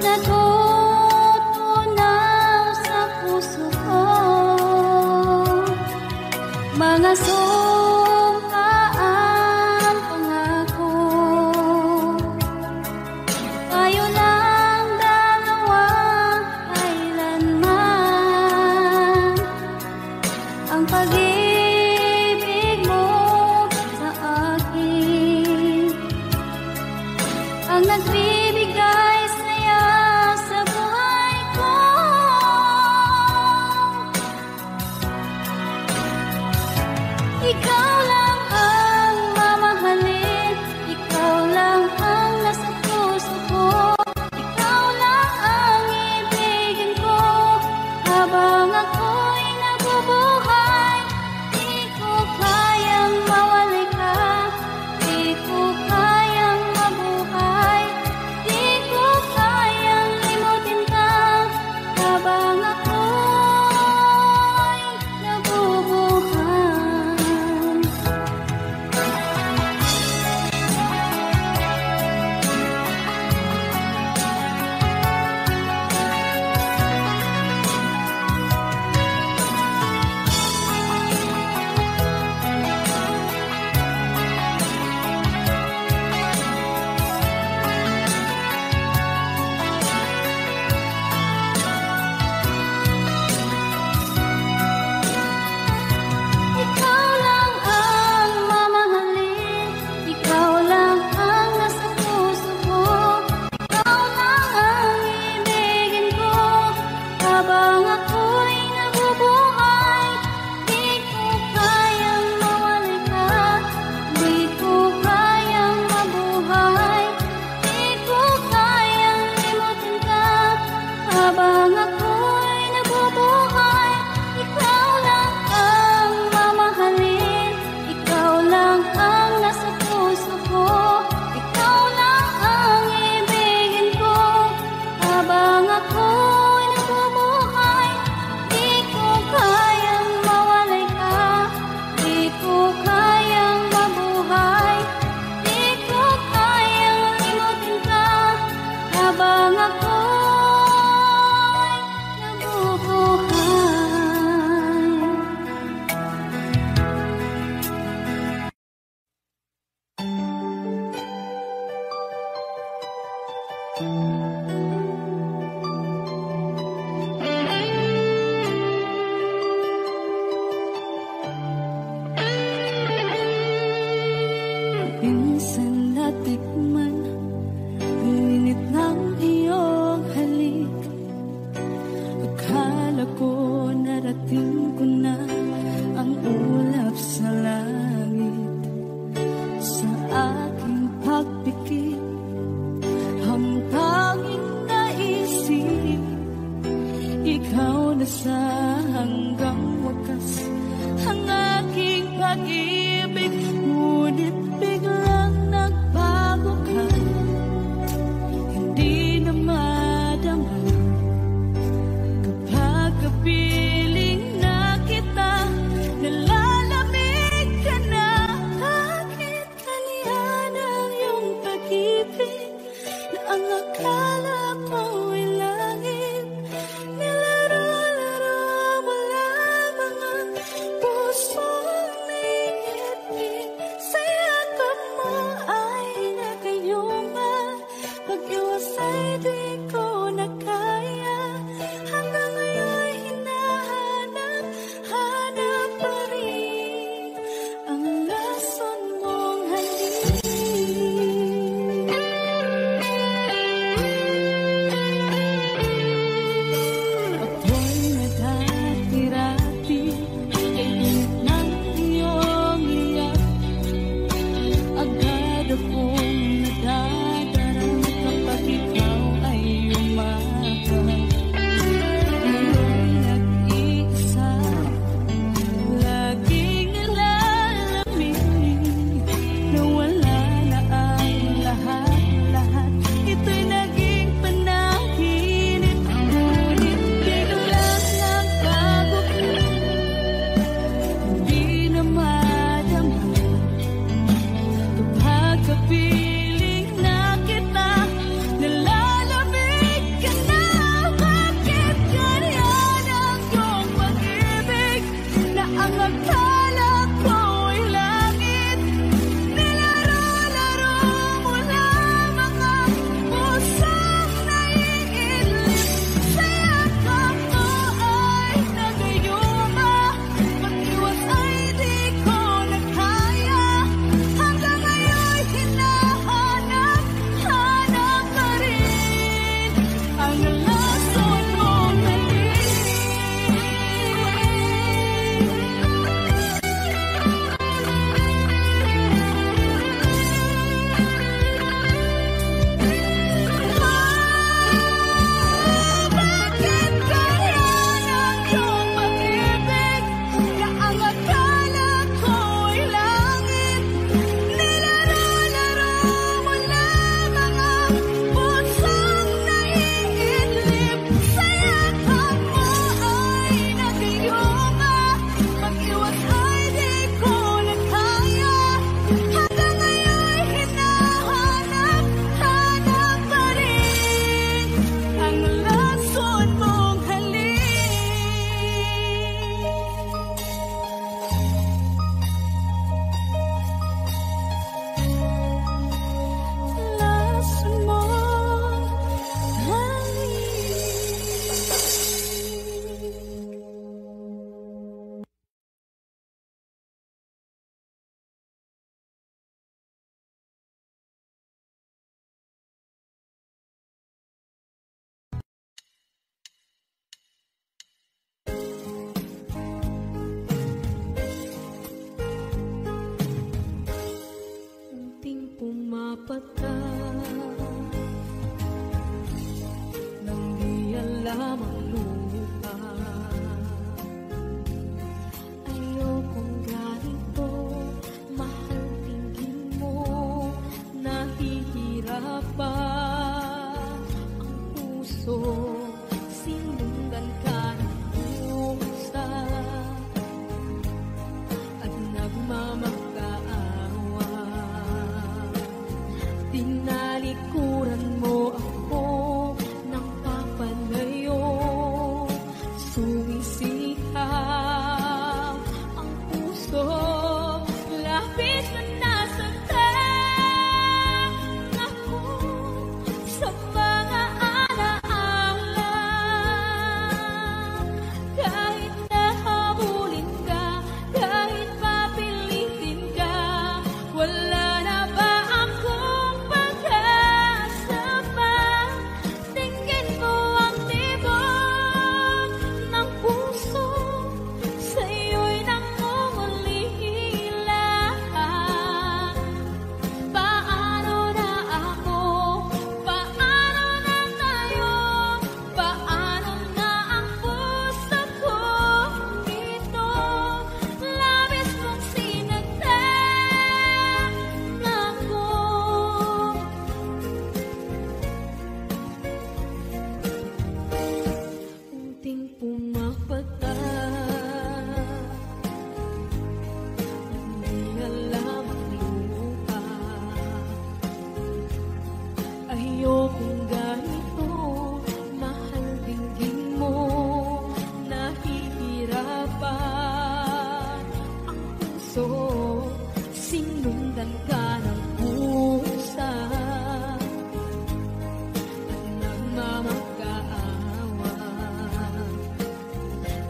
natutunaw sa puso ko, mga sumkaang pangako. Tayo lang dalawa kailanman, ang pag-ibig mo sa akin ang nagbibigay saya sa buhay ko. Ikaw lang ang mamahalin, ikaw lang ang nasa puso ko, ikaw lang ang ibigin ko habang ako'y nabubuhay. Di ko kayang mawali ka, di ko kayang mabuhay, di ko kayang limutin ka habang ako'y nabubuhay. Ikaw lang ang mamahalin, ikaw lang ang nasa puso ko, ikaw lang ang ibigin ko habang ako'y nabubuhay. Di ko kayang mawali ka, di ko kayang mabuhay, di ko kayang limutin ka habang ako'y nabubuhay. Ikaw lang ang mamahalin, ikaw lang ang nasa puso ko, ikaw lang ang ibigin ko habang ako'y nabubuhay. Di ko kayang mawalay ka, di ko kayang mabuhay, di ko kayang limutin ka habang ako'y nabubuhay. Minsan natikman ang init ng iyong halik. Akala ko narating ko na ang ulap sa langit. Sa aking pagpikit, ang tanging naisip, ikaw na sa hanggang wakas ang aking pag-ibig. Ngunit biglang nagbago ka, hindi na madama kapag kapiling na kita. Nalalamig ka na, bakit kaliyan ang iyong pag-ibig na ang akala ko'y langit? Nilaro-laro mo lamang ang pusong naingit. Sa yakap mo ay nakayuma, pag-iwas ay di ko na kaya. Hanggang ngayon hinahanap pa rin ang lason mong halik. Ako'y nadati-rati, init ng iyong iyak. Agad akong nadadarang kapag ikaw ay lamang lupa. Ayokong ganito, mahal tingin mo, nahihirapan ang puso, sinundan ka ng pusa at nagmamakaawa. Tinalikuran mo ako ng papalayo, sumisihaw ang puso, labis na nasaktan ako sa mga alaala. Kahit nahabulin ka, kahit papilitin ka, wala na ba akong pag-asa pa? Tingin mo ang tibok ng puso, sa'yo'y nangungulila. Paano na ako? Paano na tayo? Paano na ang puso ko ito? Labis mong sinaktan ako. Unting pumapata, hindi alam ang lupa. Ayokong ganito, mahal dinggin mo, nahihirapan ang puso, sinundan ka ng pusa at nagmamakaawa.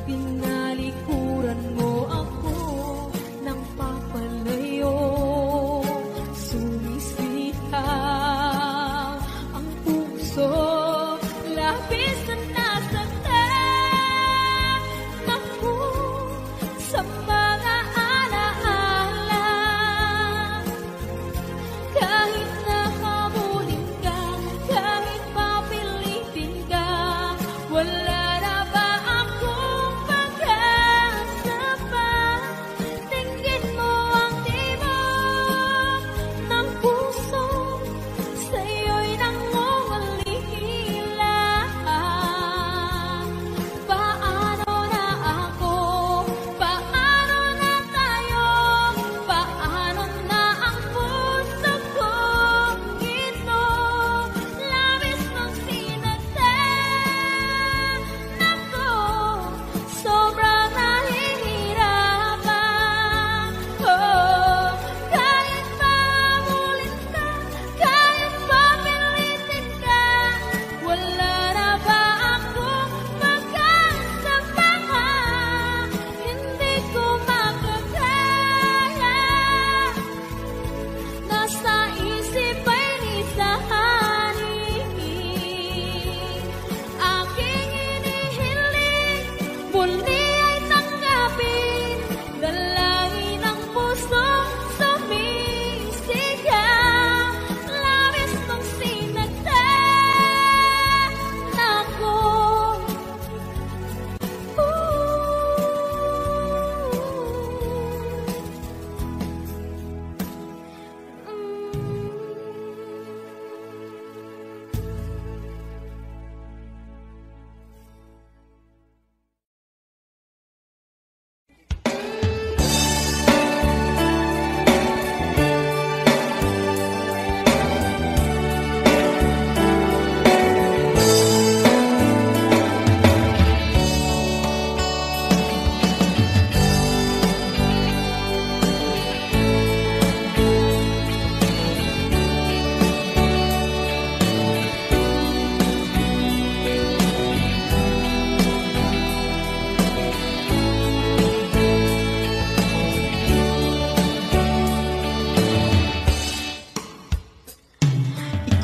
Pinalikuran mo ako ng papalayo, sumisihaw ang puso, labis na nasaktan ako sa mga alaala. Kahit nahabulin ka, kahit papilitin ka, wala na ba akong pag-asa pa? Tingin mo ang tibok ng puso, sa'yo'y nangungulila. Paano na ako? Paano na tayo? Paano na ang puso ko ito? Labis mong sinaktan ako, sobrang nahihirapan. Oh, kahit mamulit ka, kahit papilitin ka, wala na ba akong pag-asa pa? Hindi ko makakaya, nasa isip ay nisahanin. Aking inihiling, muli ay tanggapin, dalangin ang pusong sumisigaw. Labis mong sinaktan ako.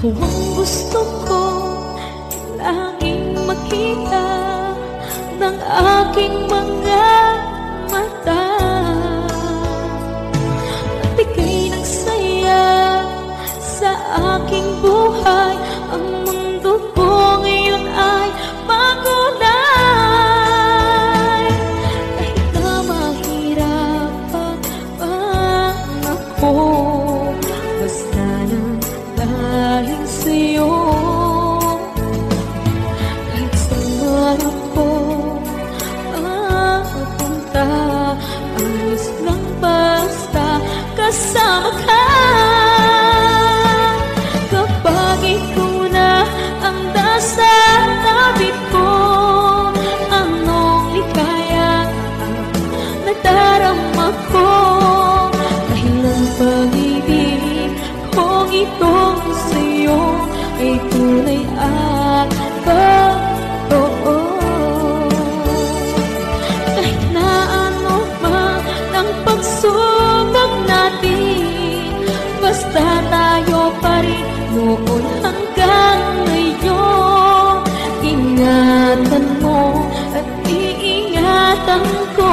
Ikaw ang gusto ko laging makita ng aking mga mata. At ika'y nagsaya sa aking buhay. Ang mundo ko ngayon ay bago kasama ka. Kapag ikaw na ang nasa tabi ko, anong likaya ang nadarama ko. Dahil ang pag-ibig kong itong sa'yo ay tunay at totoo. Kahit na ano man ang pagsubok natin, basta tayo pa rin noon hanggang ngayon. Ingatan mo at iingatan ko,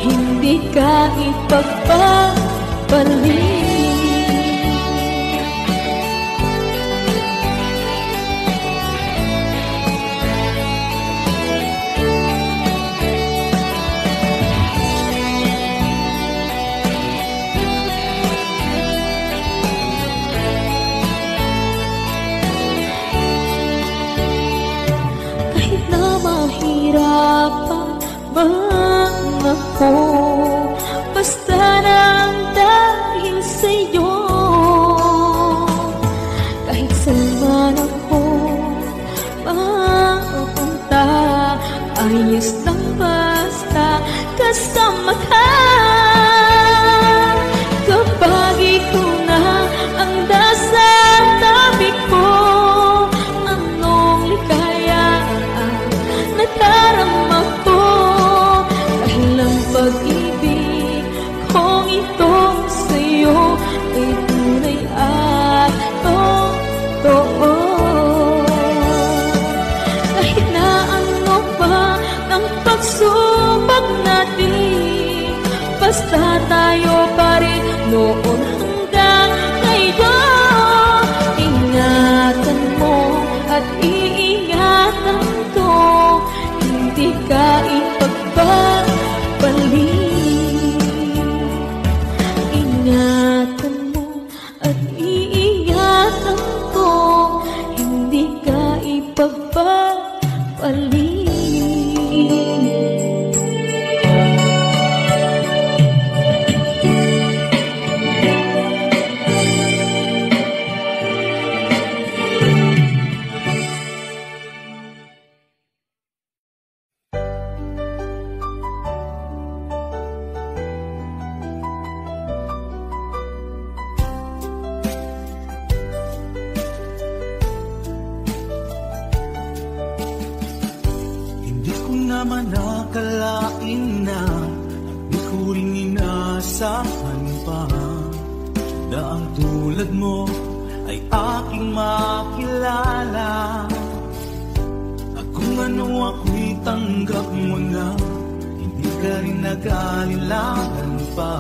hindi ka ipagpapalik. Mahirapan man ako, basta nang dahil sa'yo. Kahit saan ako mapunta, ayos lang basta kasama ka. Kapag ikaw na ang nasa tabi ko, anong likaya nadarama ko. Dahil ang pag-ibig kong itong sa'yo ay tunay at totoo. Kahit na ano pa ang pagsubok natin, basta tayo pa rin noon hanggang ngayon. Ingatan mo at iingatan ko, hindi ka ipagpapalik. Ingatan mo at iingatan ko, hindi ka ipagpapalik. naman nakalain na di ko rin inaasahan pa na ang tulad mo ay aking makilala. At kung ano ako'y tanggap mo na, hindi ka rin nag-alilangan pa.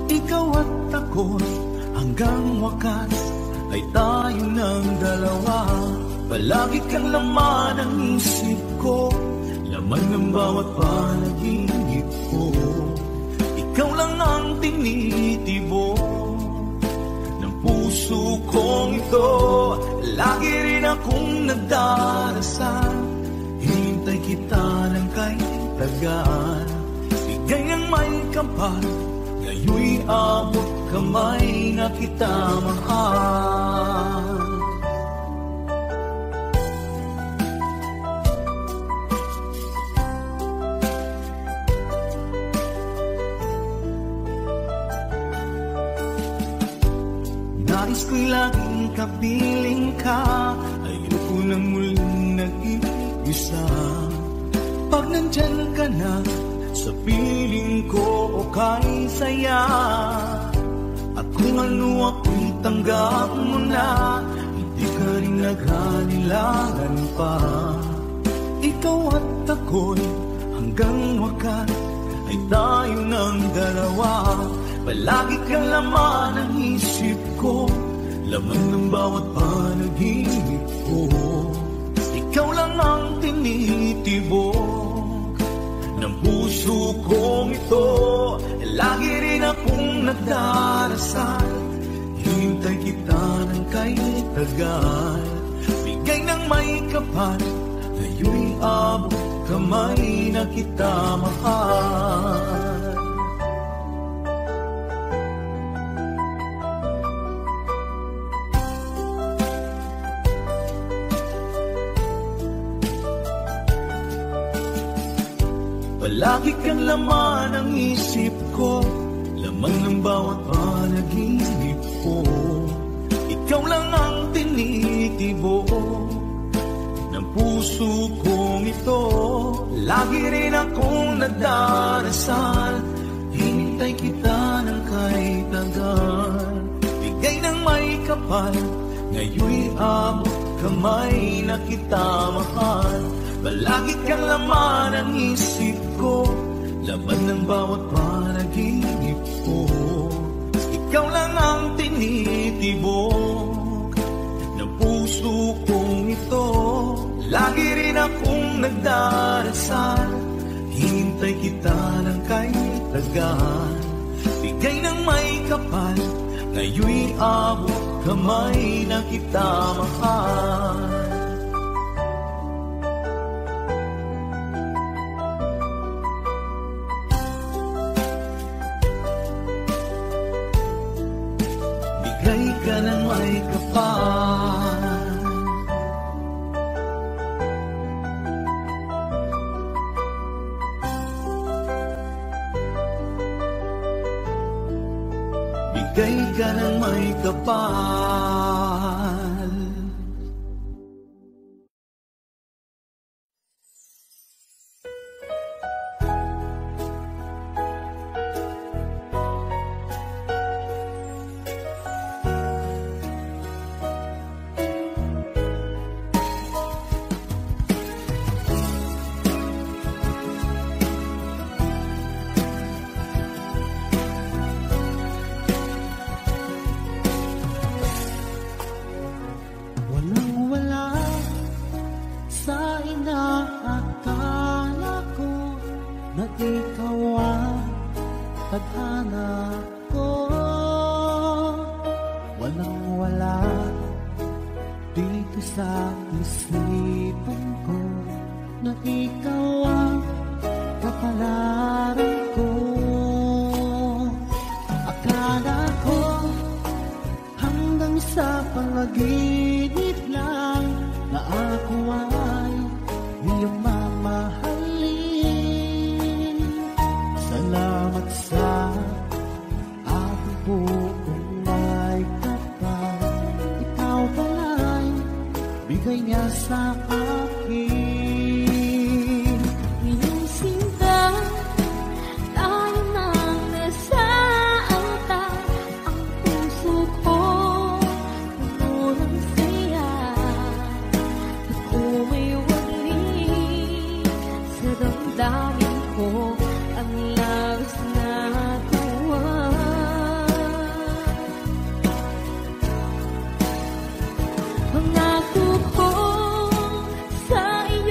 Ikaw at ako hanggang wakas ay tayo ng dalawa. Palagi kang laman ng isip ko, laman ng bawat panaginip ko. Ikaw lang ang tinitibok ng puso kong ito. Lagi rin akong nagdarasal, hinintay kita ng kay tagal. Bigay ang may kapal, ngayon'y abot kamay na kita mahal. Nais ko'y laging kapiling ka, ayoko nang muling nag-iisa. Pag nandyan ka na, sa piling ko okay saya. At kung ano ako'y tanggap mo na, hindi ka rin nag-alilangan pa. Ikaw at ako'y hanggang wakas ay tayo ng dalawa. Palagi kang laman ng isip ko, laman ng bawat panaginip ko. Ikaw lang ang tinitibok ng puso kong ito. Lagi rin akong nagdarasal, hintay kita ng kay tagal. Bigay ng may kapal, ngayon'y abot kamay na kita mahal. Palagi kang laman ng isip ko, laman ng bawat panaginip ko. Ikaw lang ang tinitibo ng puso kong ito. Lagi rin akong nagdarasal, hinintay kita ng kay tagal. Bigay ng may kapal, ngayon'y abot kamay na kita mahal. Palagi kang laman ng isip ko, laman ng bawat panaginip ko. Ikaw lang ang tinitibok ng puso kong ito. Lagi rin akong nagdarasal, hintay kita ng kay tagal. Bigay ng may kapal, ngayon'y abot kamay na kita mahal. Bigay ka ng may kapal, bigay ka ng may kapal. Pangako ko sa iyo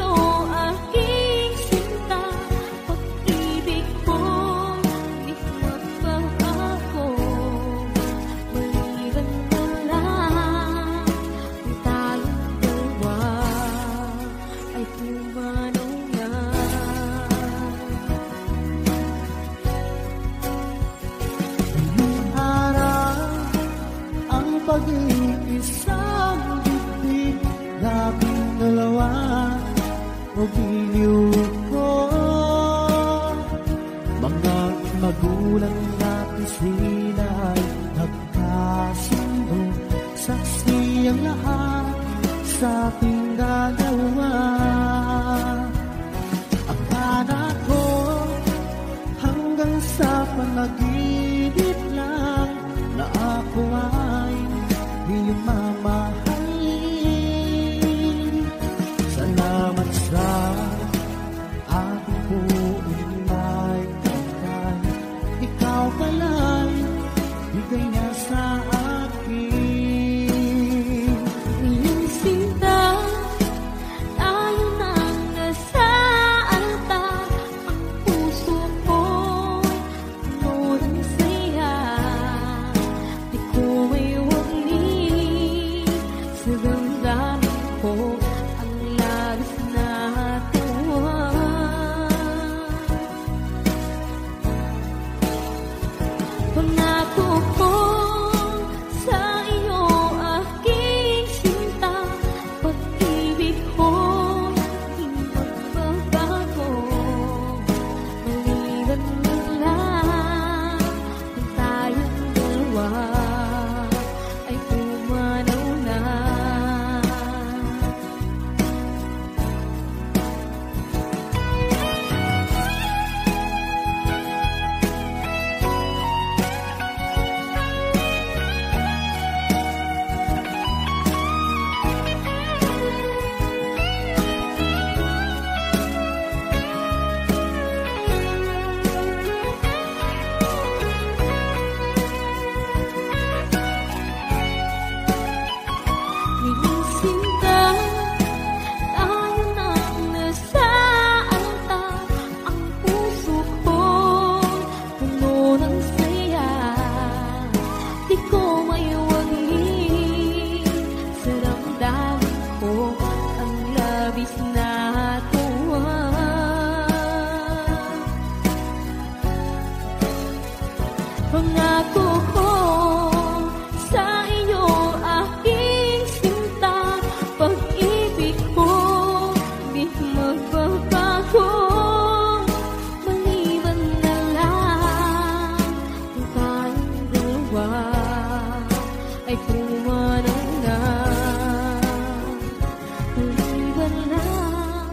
lang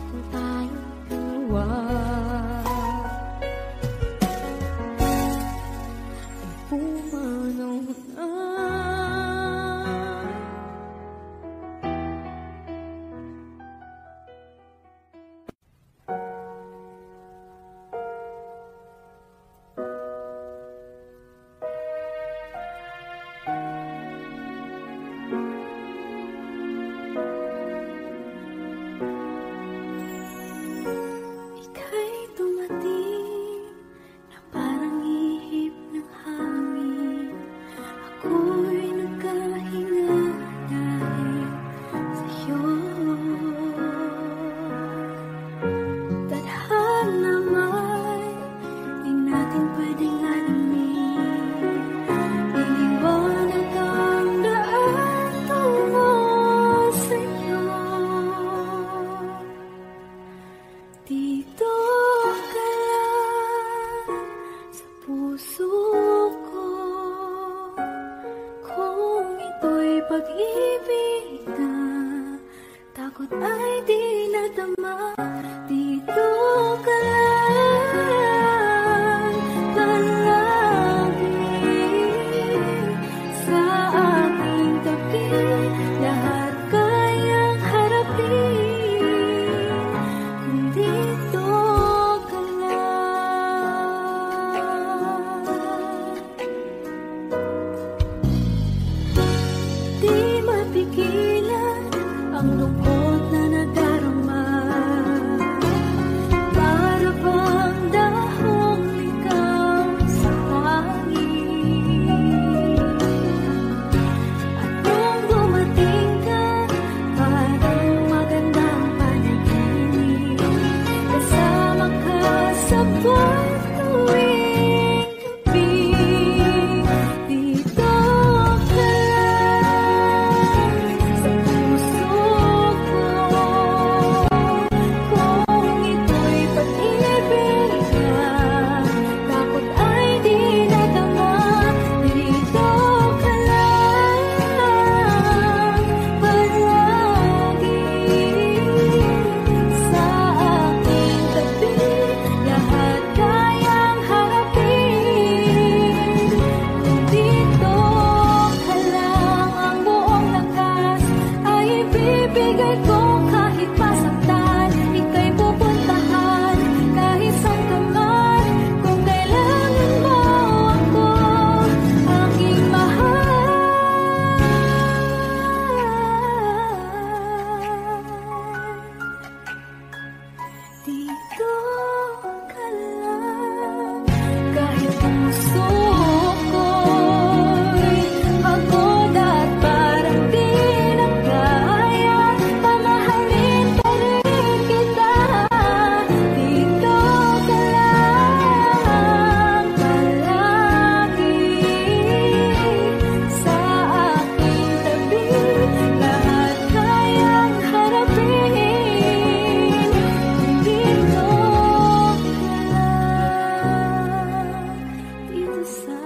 kung tayong dalawa. Ay pumanaw na. Ika'y dumating na parang ihip ng hangin. Ako'y nagkahinga dahil sa'yo. Tadhana may di natin pwedeng alamin. Iniwanag ang daan tungo sa'yo. Dito ka lang sa puso ko. Kung ito'y pag-ibig na takot ay di nadama. Dito ka lang palagi sa aking tabi. Lahat kayang harapin kung dito ka lang. Di mapigilan ang lungkot na nadarama. Para bang dahong ligaw sa hangin. At nung dumating ka, parang magandang panaginip. Kasama ka sa buwan tuwing gabi. Dito ka lang sa puso ko. Kung ito'y pag-ibig na takot ay di nadama. Dito ka lang palagi sa aking tabi. Lahat kayang harapin kung dito ka lang. Ang buong lakas ay ibibigay ko kahit masaktan. Ika'y pupuntahan kahit saan ka man. Kung kailangan mo ako, aking mahal. Dito ka lang kahit puso ko'y pagod at parang di na kaya. Pamahalin pa rin kita. Dito ka lang palagi sa aking tabi. Lahat kayang harapin kung dito ka lang. Dito sa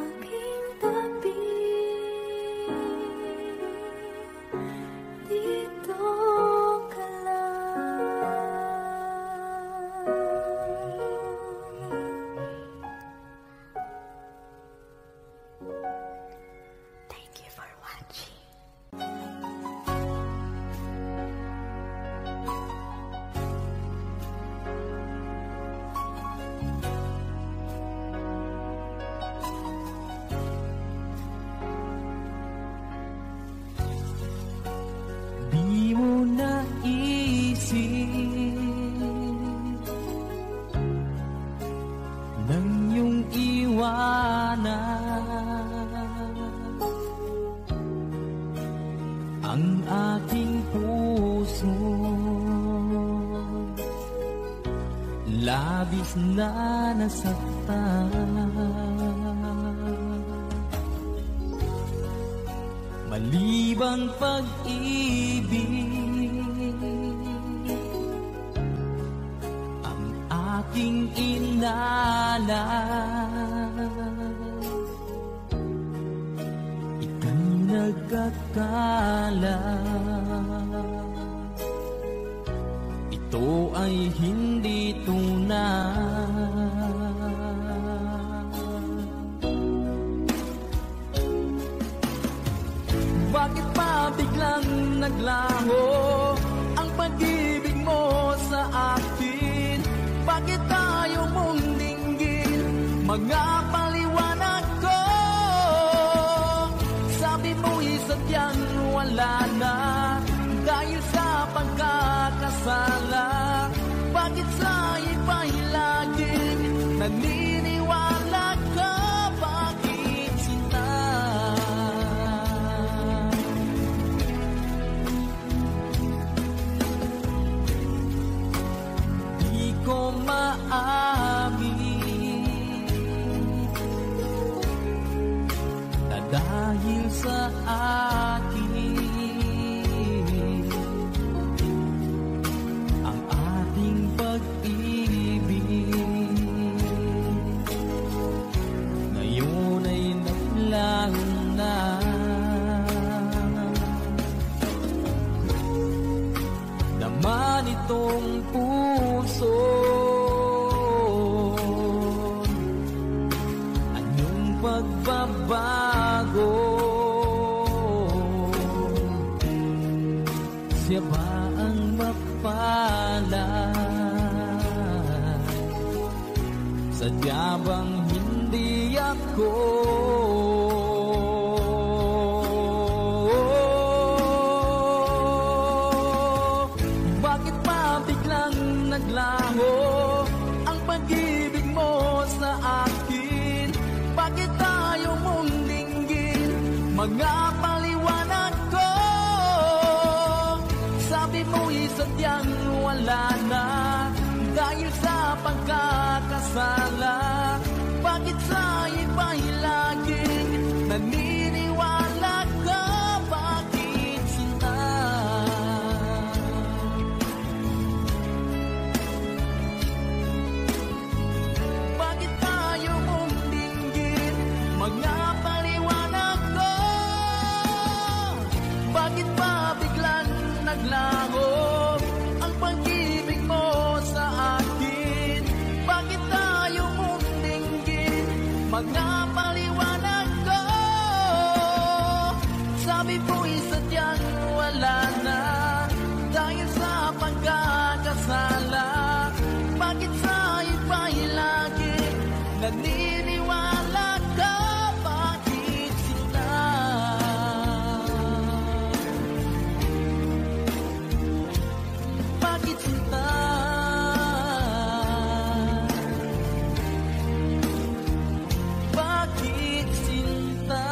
aking tabi. Dito ka lang. Thank you for watching. Di mo naisip nang iyong iwanan ang aking puso. Labis na nasaktan. Malibang pag-ibig ang aking inalan. Ika'y nagkakala ito ay hindi tunay. Bakit pa biglang naglaho ang pag-ibig mo sa akin? Bakit tayo mong dinggin mga paliwanag ko? Sabi mo'y sadyang wala na dahil sa pagkakasala. Bakit sa iba'y laging naniniwala ka? Bakit sinta? Di ko maamin na dahil sa akin ngayon ay naglaho na. Naman itong puso, anong pagbabago? Siya ba ang mapalad? Sadya bang hindi ako? Bakit pa biglang naglaho ang pag-ibig mo sa akin? Bakit tayo mong dinggin mga paliwanag ko? Sabi mo'y sadyang wala na dahil sa pagkakasala. Bakit sa iba'y laging naniniwala ka? Bakit sinta? Bakit tayo mong dinggin mga paliwanag ko? Bakit pa biglang naglaho ang pag-ibig mo sa akin? Bakit tayo mong dinggin mga paliwanag ko? Sabi mo'y sadyang wala na dahil sa pagkakasala. Bakit sa iba'y lagi naniniwala ka? Bakit sila? Bakit sila? Bakit sinta?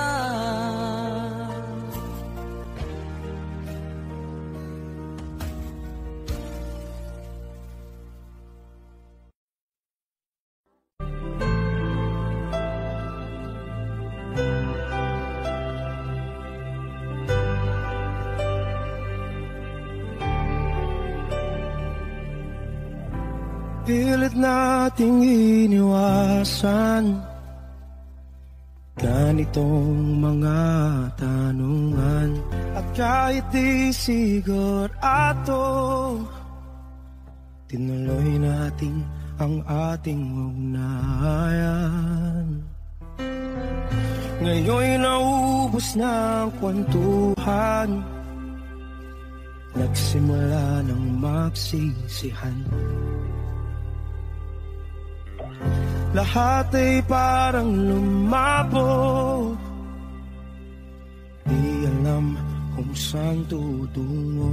Pilit nating iniwasan ganitong mga tanungan. At kahit di sigurado, tinuloy natin ang ating ugnayan. Ngayon'y naubos na ang kwentuhan, nagsimula ng magsisihan. Lahat ay parang lumabo, di alam kung saan tutungo.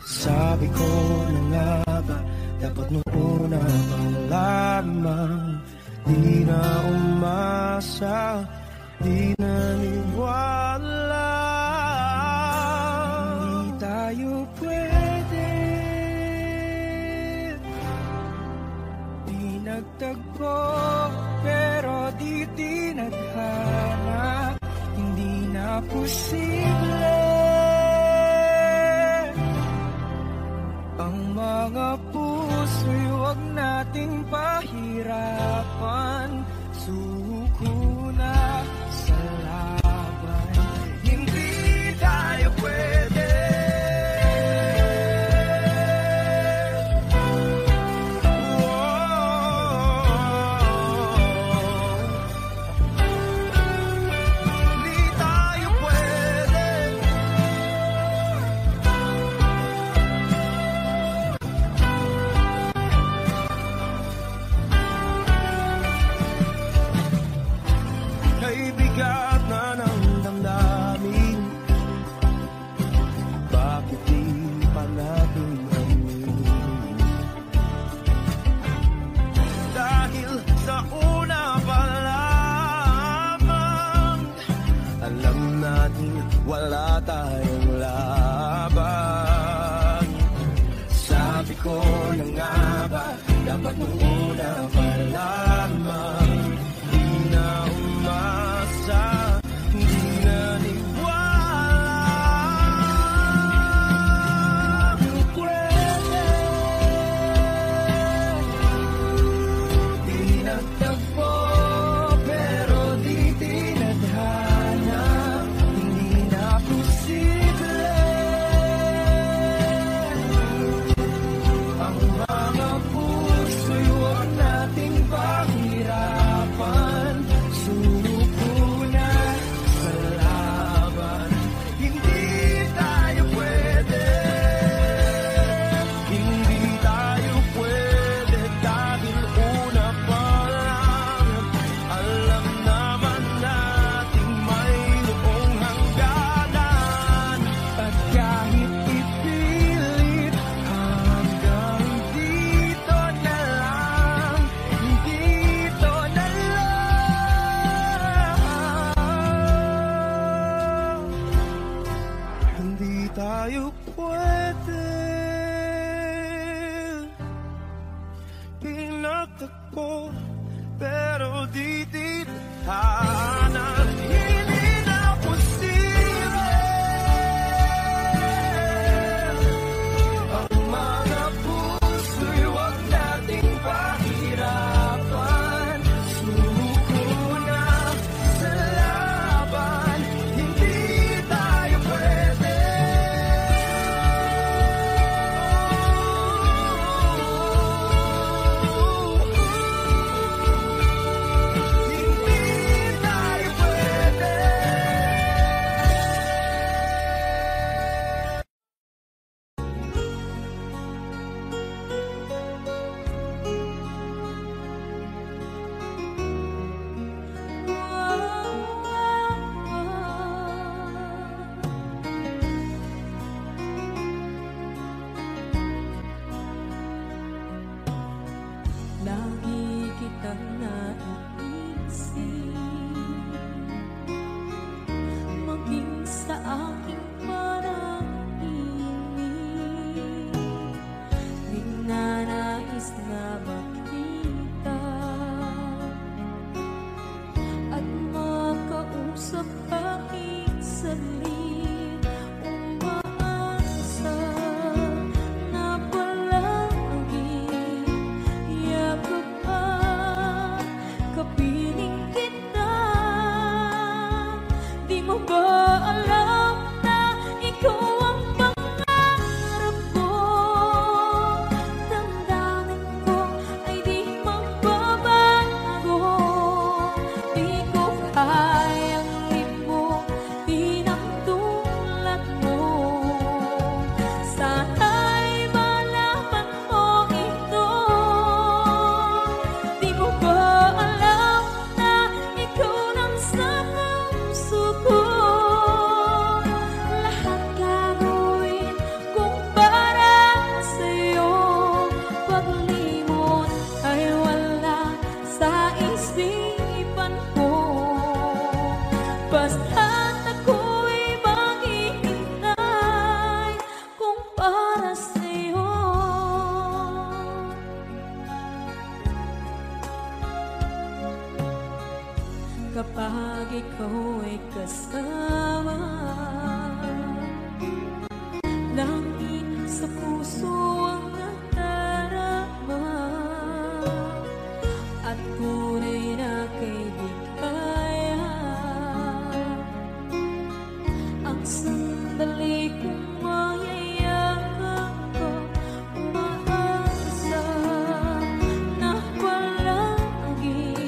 Sabi ko na nga ba, dapat nung una pa lamang, di na umasa, di naniwala. Hindi tayo pwede, di nagtagpo, pero di tinadhana. Hindi na posible ang mga puso'y huwag nating pahirapan. Suko na sa laban, hindi tayo pwede. wala tayong laban. Sabi ko na nga ba, dapat mo una malaman. Di na umasa, di na tayo pwede. Pinagtagpo pero di tithanan. Hindi na posible ang mga puso'y huwag nating pahirapan. Suko na sa laban, hindi tayo pwede. Lagi kitang naiisip, maging sa aking parang inig. Di na nais na makita at makausap kahit saglit. Umaasa na palagi kapiling kita. Di mo ba alam na ikaw ang pangarap ko? Damdamin ko ay di magbabago. Di ko kayang limutin ang tulad mo. Sana'y malaman mo ito. Di mo ba alam na ikaw lang sa puso ko? Lahat gagawin kung para sa'yo. Paglimot ay wala sa isipan ko. Basta't ako'y maghihintay kung para sa'yo. Kapag ikaw ay kasama, langit sa puso ang nadarama, at tunay na kaibigan. Ang sandali kong mayayakap ko, umaasa na palagi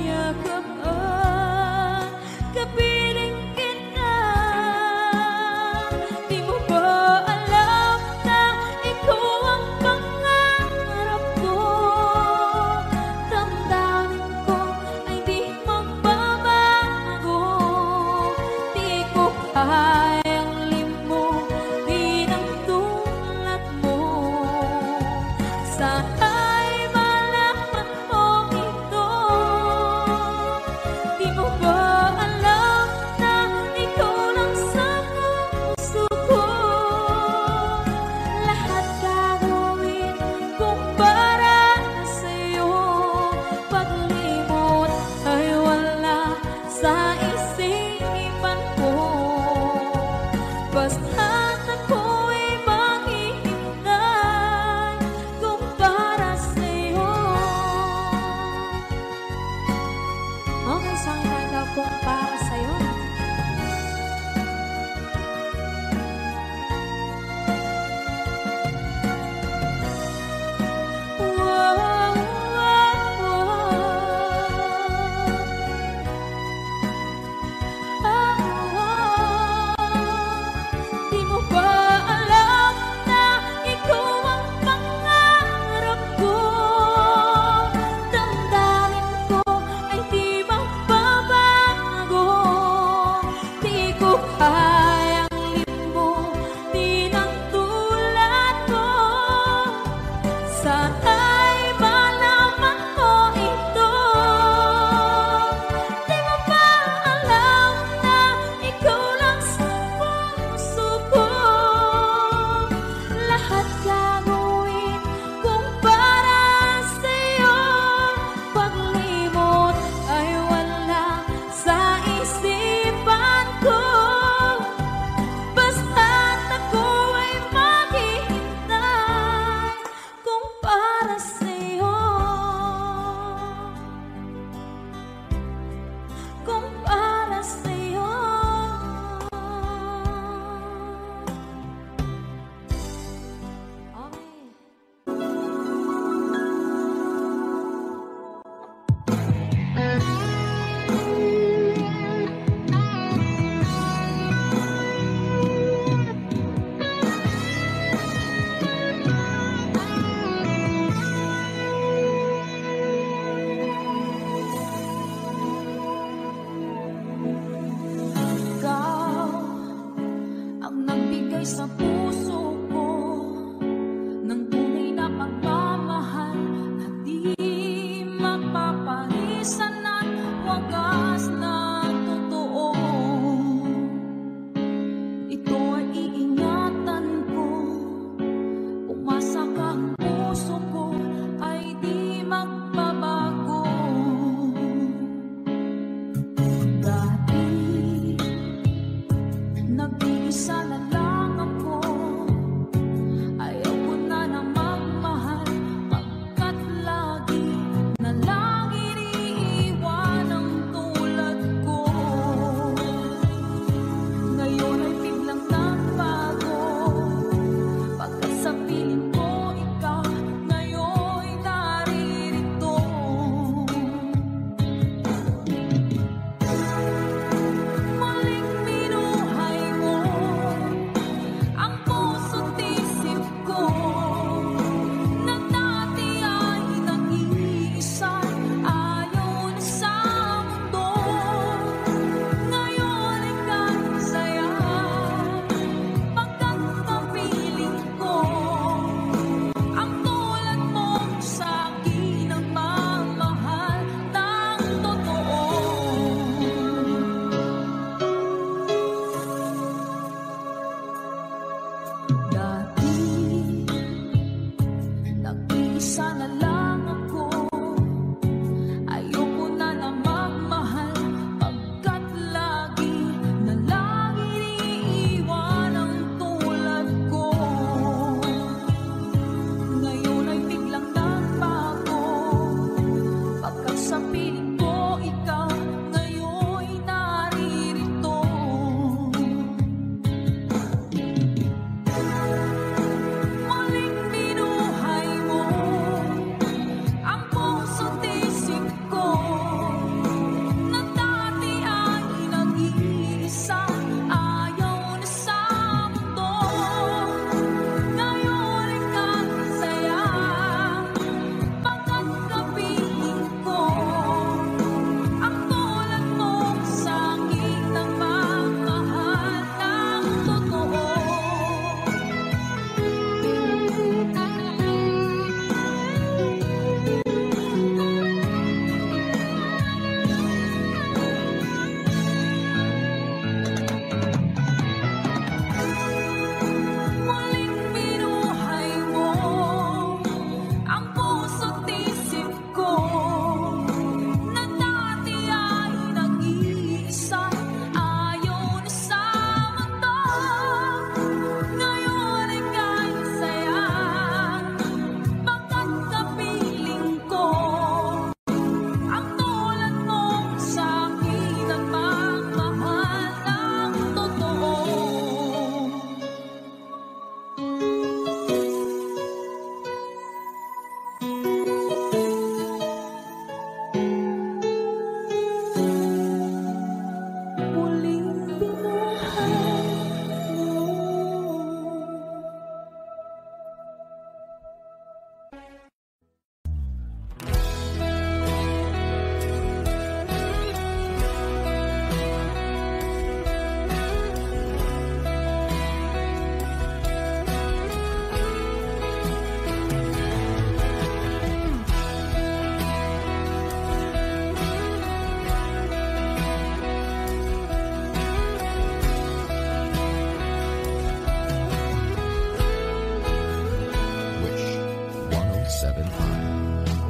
yakap at kapiling kita.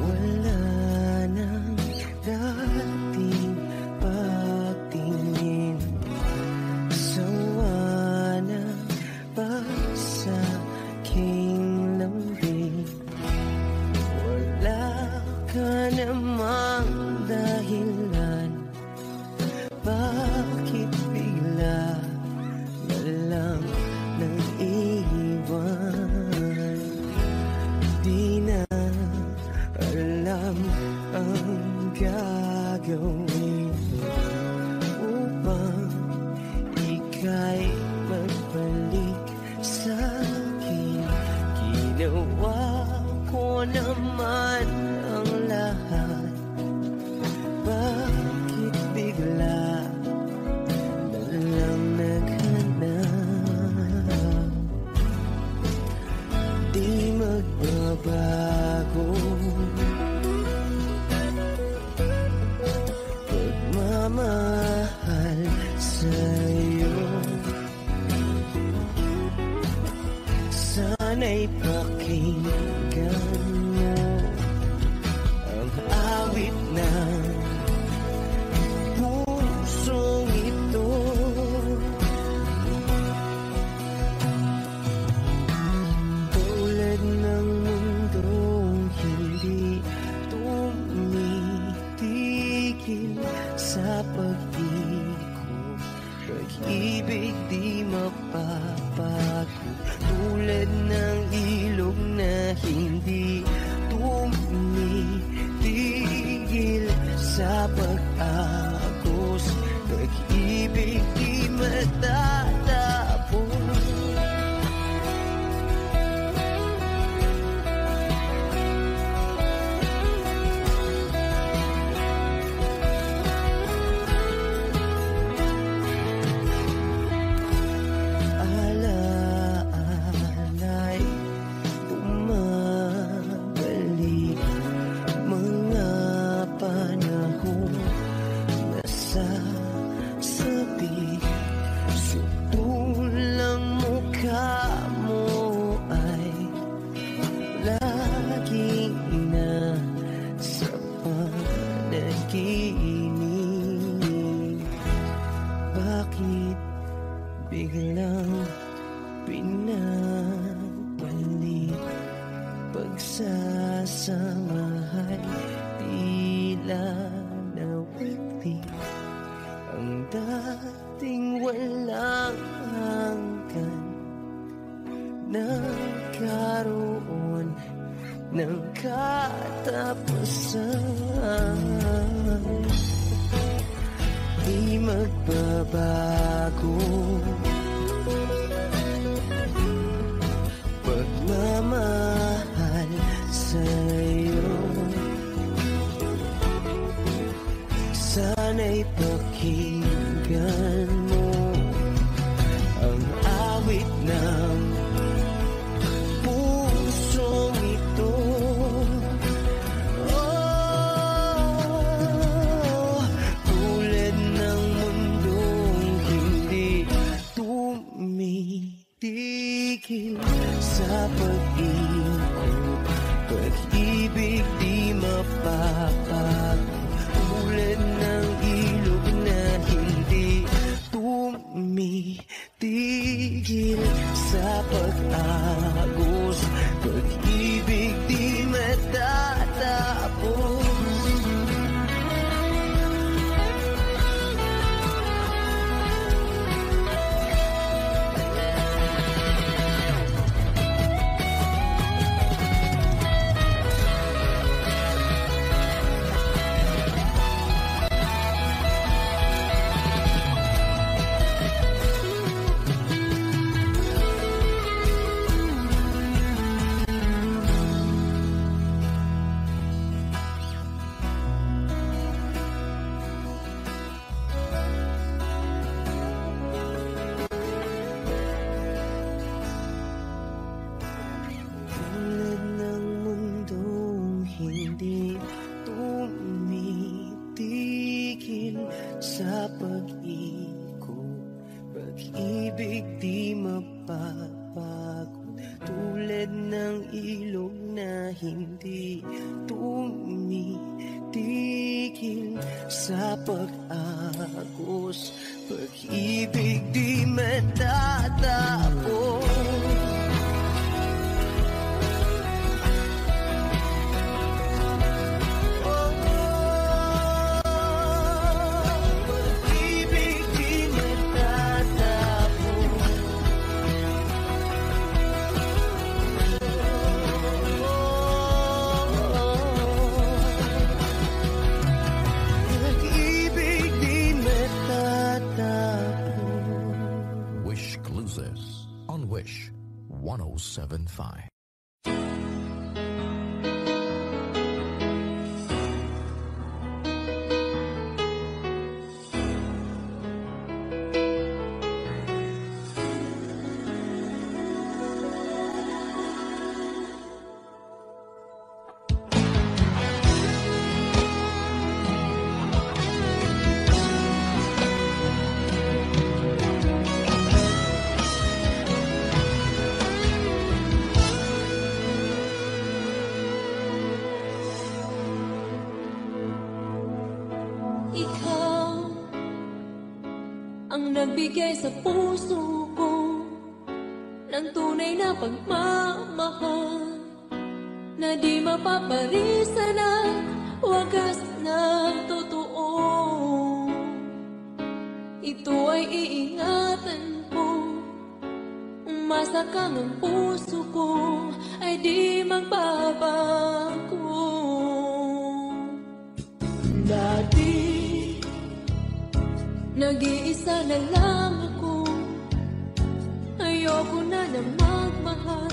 Wala nang dating pagtingin, sawa na ba sa aking lambing? Wala ka namang dahilan, bakit bigla na lang nang iwan? Di na alam ang gagawin upang ika'y magbalik sa'kin. Ginawa ko naman ang lahat, bakit bigla na lang naghanap? Di magbabago pagmamahal sa'yo. Sana'y pakinggan mo ang awit ng pusong ito. Tulad ng mundong hindi tumitigil sa pag-ikot, pag-ibig di mapapago. Tulad ng ilog na hindi tumitigil sa pag-agos, pag-ibig di matatapos. Alaala'y bumabalik, mga panahon nasasabi. Sutulang mukha mo ay laging nasa panaginip. Bakit biglang pinabalik? Pagsasamahay tila nawagli, ang dating walang hanggan nagkaroon ng katapusan. Di magbabago pagmamahal sa'yo. Sana'y pakinggan mo ang awit ng pusong ito. Tulad ng mundong hindi tumitigil sa pag-ikot, pag-ibig di mapapago. Tulad ng ilog na hindi tumitigil sa pag-agos, pag-ibig di matatapos. sa pag-ikot, pag-ibig di mapapagod, tulad ng ilog na hindi tumitigil sa pag-agos, pag-ibig di matatapos. On Wish 107.5. Nagbigay sa puso ko ng tunay na pagmamahal na di mapaparisan at wagas na totoo. Ito ay iingatan ko, umasa kang ang puso ko ay di magbabago. Dati nag-iisa na lang ako, ayoko na magmahal,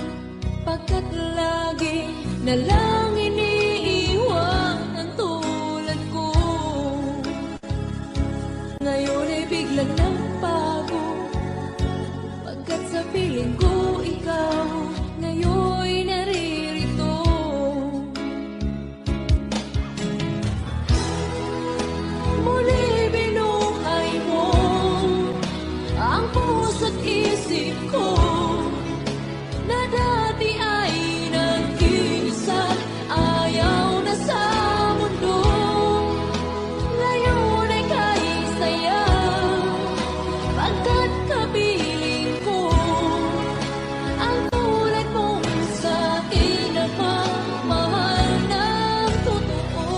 pagkat lagi na lang iniiwan ang tulad ko. Ngayon ay biglang nagbago, pagkat sa piling ko ikaw ngayon'y naririto. Muli puso't isip ko na dati ay nag-iisa, ayaw na sa mundo. Ngayon ay kahit saya, pagkat kapiling ko ang tulad mong sa'kin na mamahal ng totoo.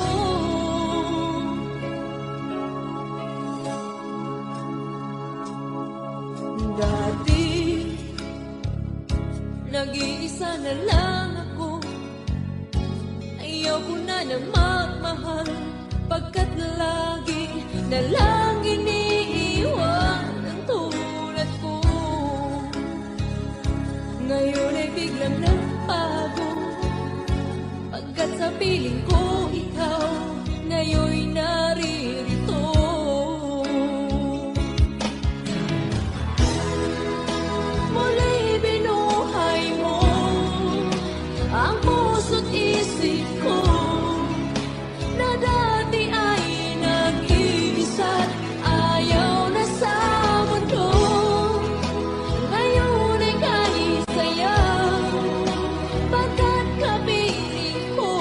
Dati, nag-iisa na lang ako, ayaw ko na magmahal, pagkat lagi na lang iniiwan ang tulad ko. Ngayon ay biglang nagbago, pagkat sa piling ko ikaw ngayon'y naririto. Ang puso't isip ko na dati ay nag-iisa, ayaw na sa mundo. Ngayon ay kahit saya, pagkat kapiling ko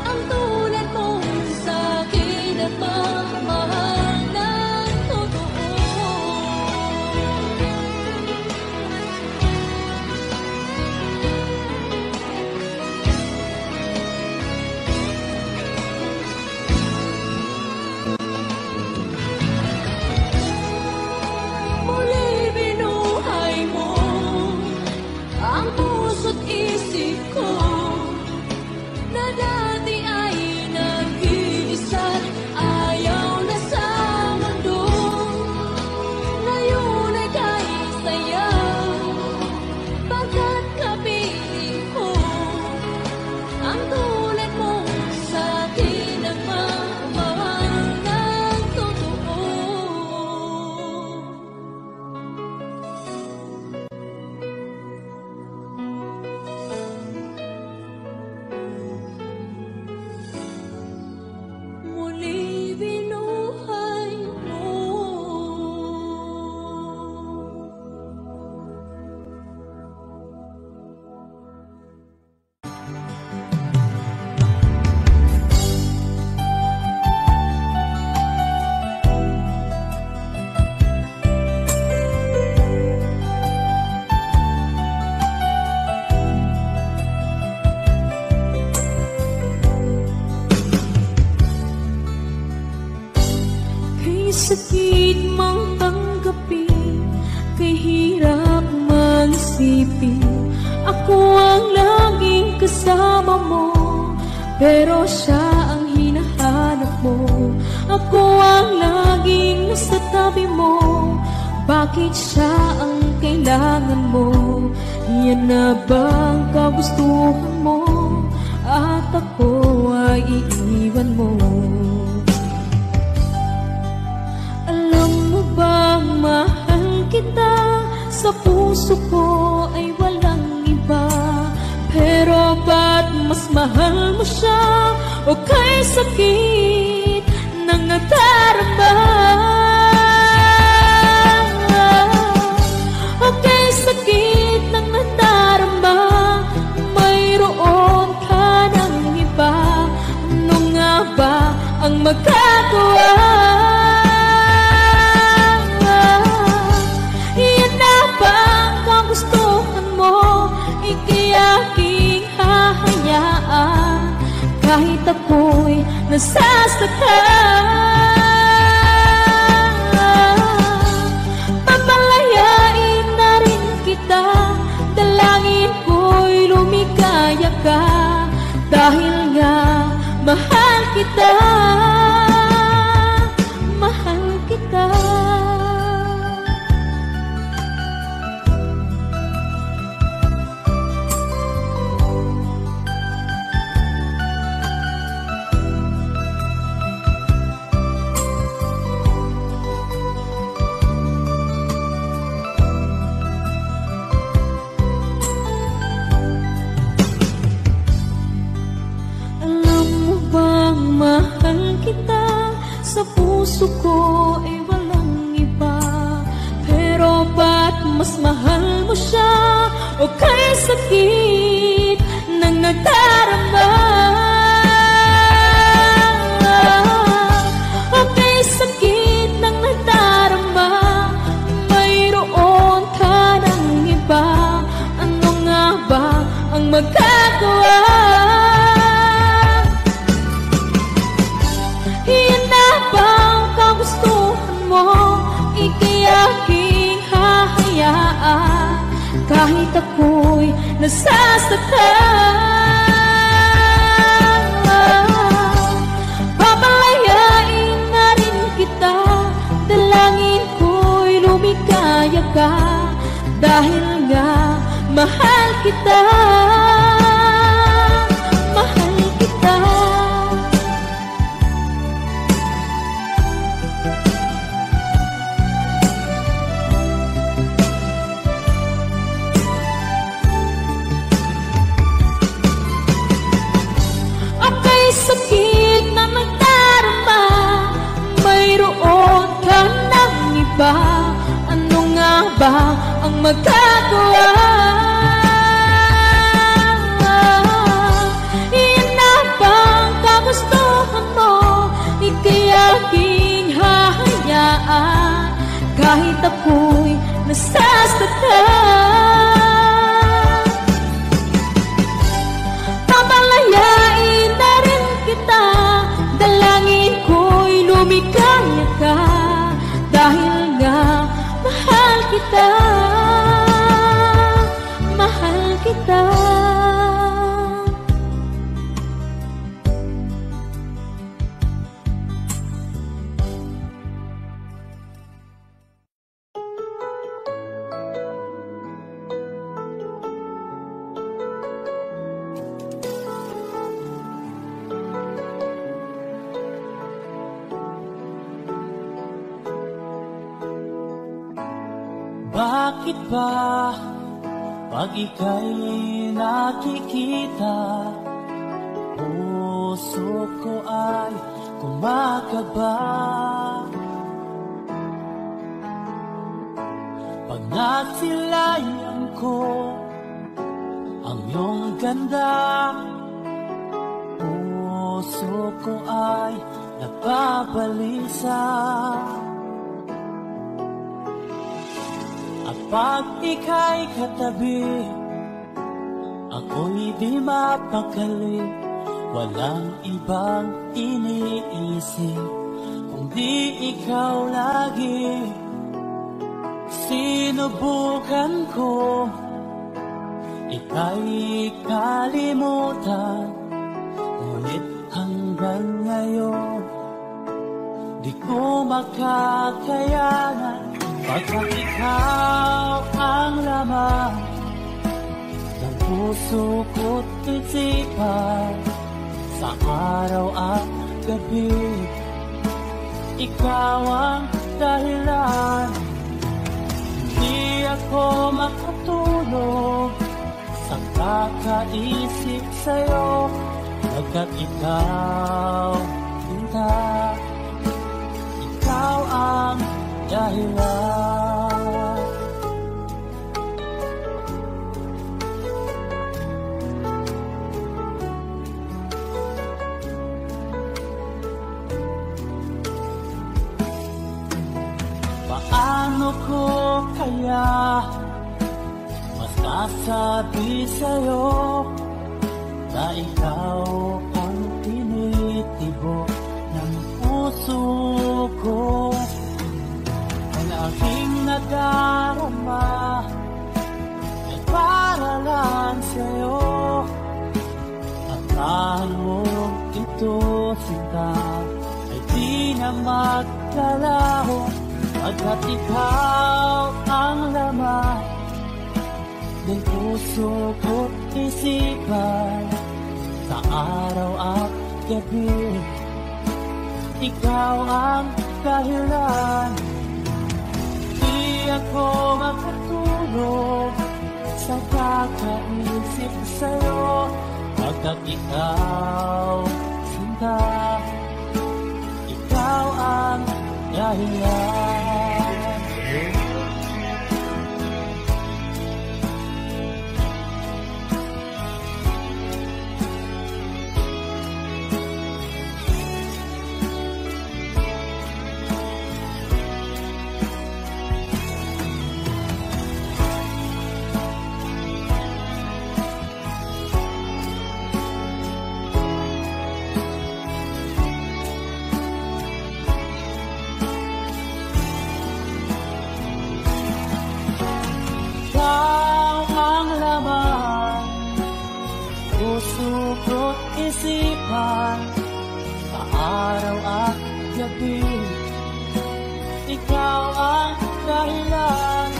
ang tulad mong sa'kin at mamahal ng totoo. Isip ko na dati ay nag-iisa, ayaw na sa mundo. Ngayon ay kahit saya, pagkat kapiling ko ang tulad mong sa'kin na mamahal ng totoo. sakit mang tanggapin, kay hirap mag-isipin. Ako ang laging kasama mo, pero siya ang hinahanap mo. Ako ang laging nasa tabi mo, bakit siya ang kailangan mo? Yan na bang kagustuhan mo? At ako ay iiwan mo. Alam mo bang mahal kita? Sa puso ko ay walang iba. Pero ba't mas mahal mo siya? O kay sakit ng nadarama? O kay sakit ng nadarama, mayroon ka ng iba. Ano nga ba ang magagawa? Iyan na ba ang kagustuhan mo? Ikayaking hahayaan kahit ako'y nasasaktan. Papalayain na rin kita, dalangin ko'y lumikaya ka. Dahil nga mahal kita, mahal kita. Mahal kita, sa puso ko ay walang iba. Pero ba't mas mahal mo siya? O kay sakit ng nadarama? O kay sakit ng nadarama, mayroon ka ng iba. Ano nga ba ang magagawa? Iyan na ba ang kagustuhan mo? Ikayaking hahayaan kahit ako'y nasasaktan. Papalayain na rin kita, dalangin ko'y lumikaya ka. Dahil nga mahal kita, mahal kita. Sakit na magdarama, mayroon ka ng iba. Ano nga ba ang magagawa? Iyan na ba ang kagustuhan mo? Ikayaking hahayaan kahit ako'y nasasaktan. Papalayain na rin kita, dalangin ko'y lumikaya ka. Dahil nga mahal kita, mahal kita. Bakit ba pag ika'y nakikita, puso ko ay kumakaba? Pag nasilayan ko ang iyong ganda, puso ko ay napabalisa. Pag ika'y katabi, ako'y di mapakali. Walang ibang iniisip, kung Hindi ikaw lagi, sinubukan ko ika'y kalimutan, ngunit hanggang ngayon di ko makakayanan. Pagkat ikaw ang laman ng puso ko't isipan, sa araw at gabi ikaw ang dahilan. Hindi ako makatulog sa kakaisip sa'yo, pagkat ikaw, sinta, ikaw ang dahilan. Paano ko kaya masasabi sa'yo na ikaw ang tinitibok ng puso ko? Ang aking nadarama ay para lang sa'yo. Asahan mo ito, sinta, ay di na magkalaho, pagkat ikaw ang laman ng puso ko't isipan, sa araw at gabi ikaw ang dahilan. Di ako makatulog sa kakaisip sa'yo, pagkat ikaw, sinta, ikaw ang dahilan. Isipan, sa araw at gabi ikaw ang dahilan.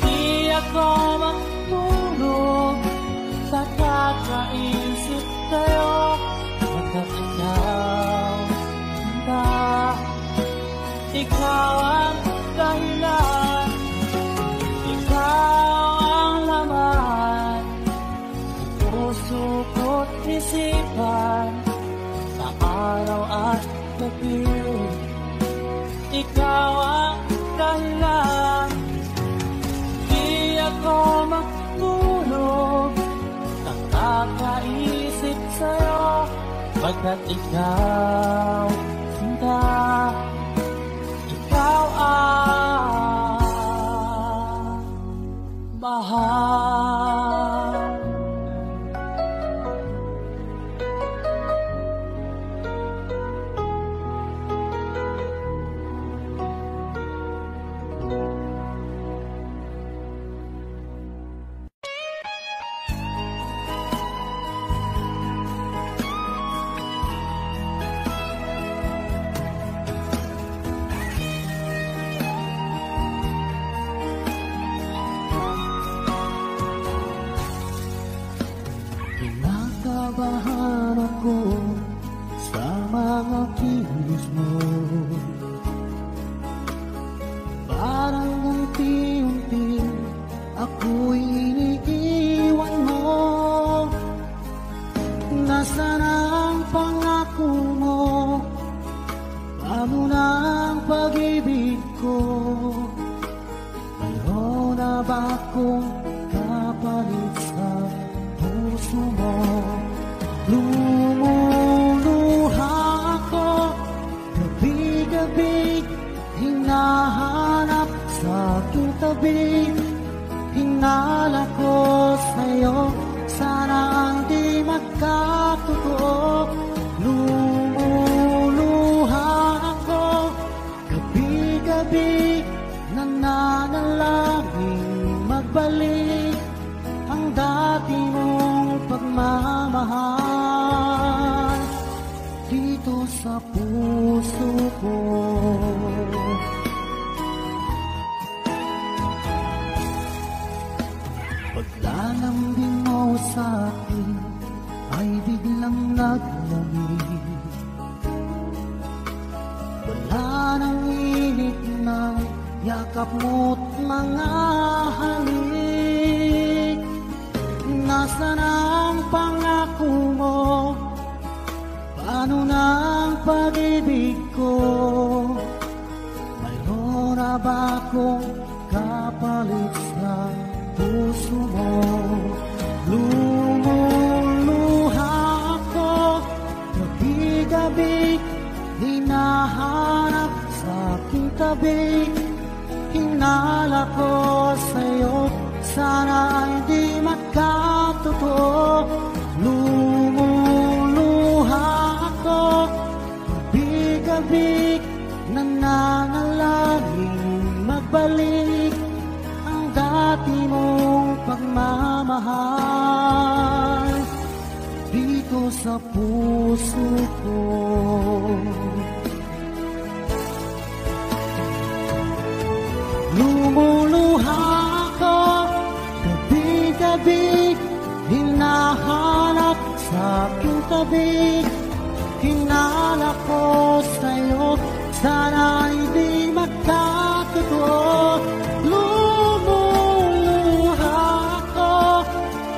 Di ako matulog sa kakaisip sa'yo, pagkat ikaw, sinta, ikaw ang dahilan. Ikaw ang laman ng puso ko't isipan, sa araw at gabi ikaw ang dahilan. Di ako matulog sa kakaisip sa'yo, pagkat ikaw, sinta, ikaw ang mahal. lambing mo sa'kin ay biglang naglamig. Wala nang init ng yakap mo't mga halik. Nasaan ang pangako mo? Paano na ang pag-ibig ko? Mayroon na ba akong kapalit sa puso mo? Lumuluha ako, gabi-gabi, hinahanap sa aking tabi. Hinala ko sa'yo, sana ay di magkatotoo. Lumuluha ako, gabi-gabi, nananalangin magbalik ang dati mong pagmamahal dito sa puso ko. Lumuluha ako, gabi-gabi, hinahanap sa aking tabi. Hinala ko sa'yo, sana hindi magkatotoo. Lumuluha ako,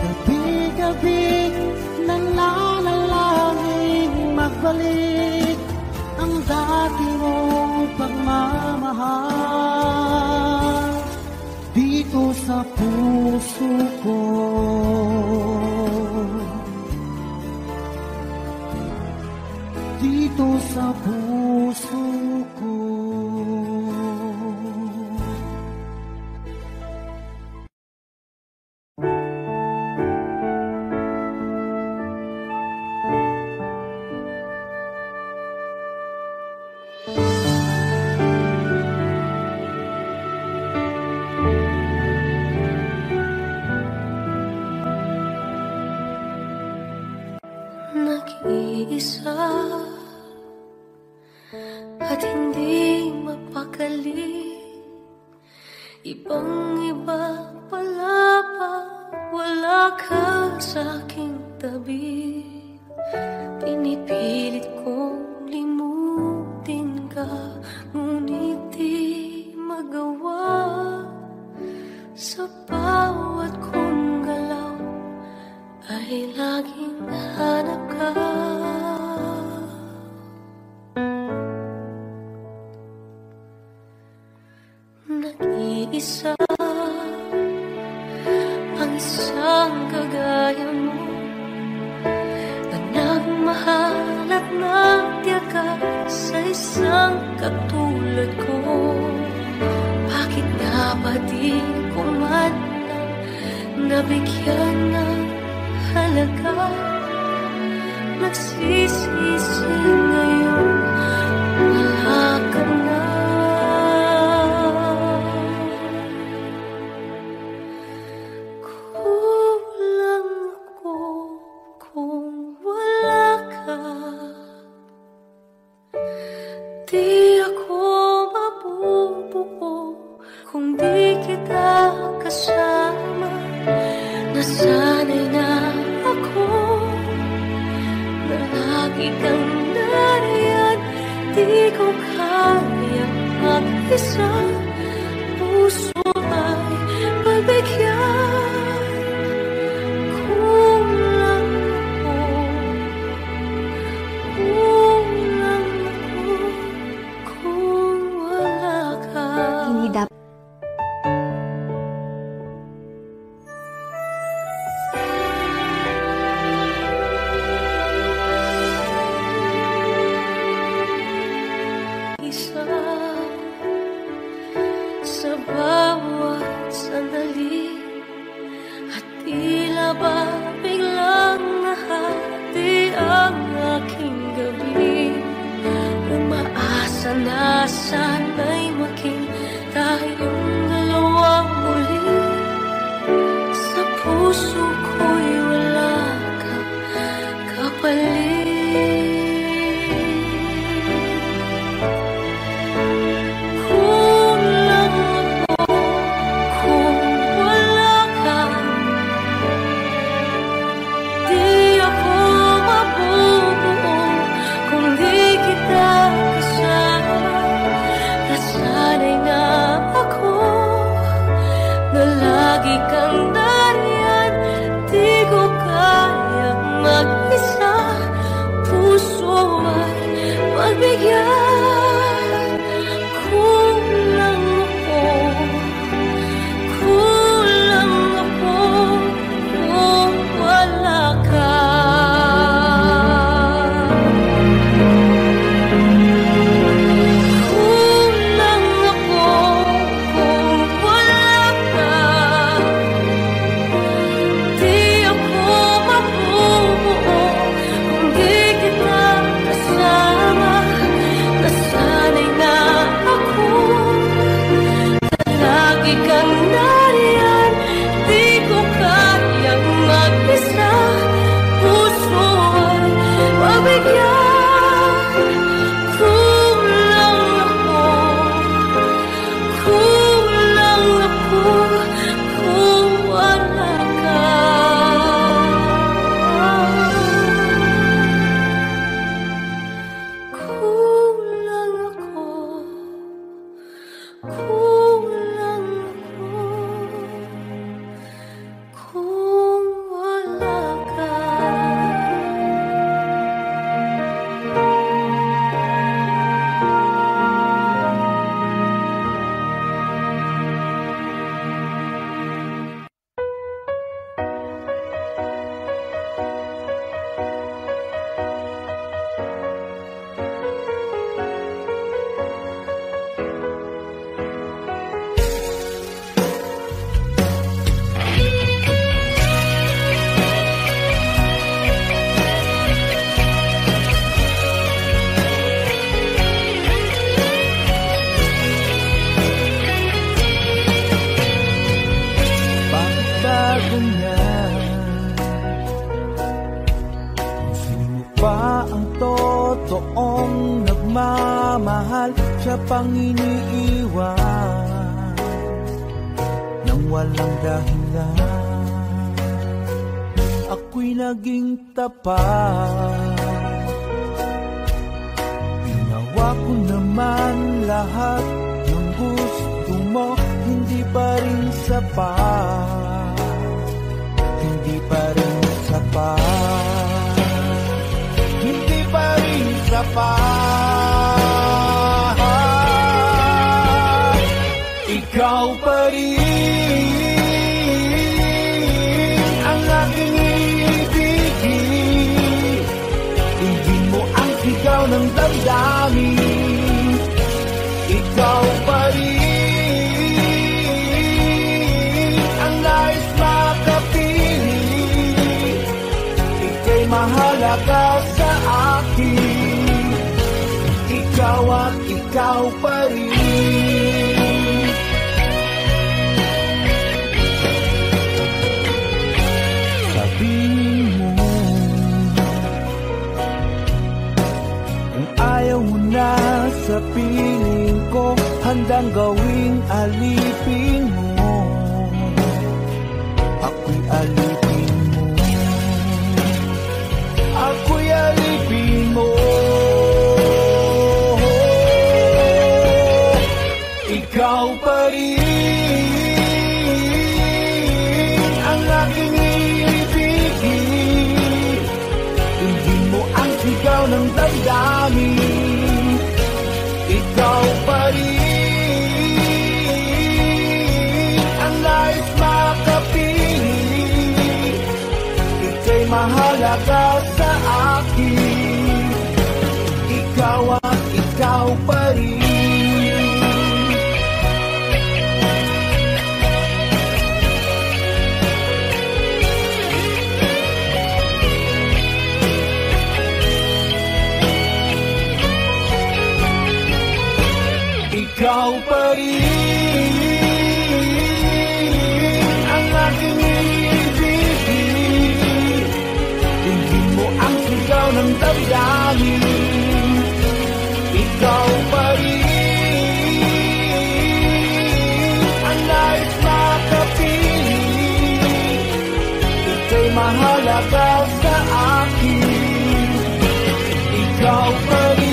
gabi-gabi, nananalangin magbalik ang dati mong pagmamahal dito sa puso ko. Dito sa puso ko. Nag-iisa at hindi mapakali, ibang-iba pala pa, wala ka sa aking tabi. Pinipilit kong limutin ka, ngunit di magawa. Sa bawat kong galaw ay laging hanap ka. Nag-iisa ang isang kagaya mo, na nagmahal at nagtiyaga sa isang katulad ko. Bakit nga ba di ko man nabigyan ng halaga? Nagsisisi ngayon, wala ka na. Kulang ako kung wala ka. Di ako mabubuo kung di kita kasama. Nasanay na ako na lagi kang nariyan. Di ko kaya mag-isa, puso ay pagbigyan. Kulang ako kung wala ka. Hindi dapat sa bawat sandali, at tila ba biglang nahati ang aking gabi. Umaasa na sana'y maging tayong dalawa muli. Sa puso ko'y wala ka kapalit. lagi kang nariyan. Di ko kayang mag-isa, puso ay magbigyan. Kulang ako kung wala ka. Siya pang iniiwan nang walang dahilan. Ako'y naging tapat, ginawa ko naman lahat ng gusto mo. Hindi pa rin sapat, hindi pa rin sapat, hindi pa rin sapat. Ikaw pa rin ang aking ibigin. Tingin mo ang sigaw ng damdamin. Ikaw pa rin ang nais makapiling. Ika'y mahalaga sa akin. Ikaw at ikaw pa rin. Ayaw mo na sa piling ko, handang gawing alipin mo. Ako'y alipin mo, ako'y alipin mo. Ikaw pa rin ang aking ibigin. Tingin mo ang sigaw ng damdamin. Ikaw pa rin ang nais makapiling. Ika'y mahalaga sa akin. Ikaw at ikaw pa rin. Ikaw pa rin ang aking ibigin. Tingin mo ang sigaw ng damdamin. Ikaw pa rin ang nais makapiling. Ika'y mahalaga sa akin. Ikaw pa rin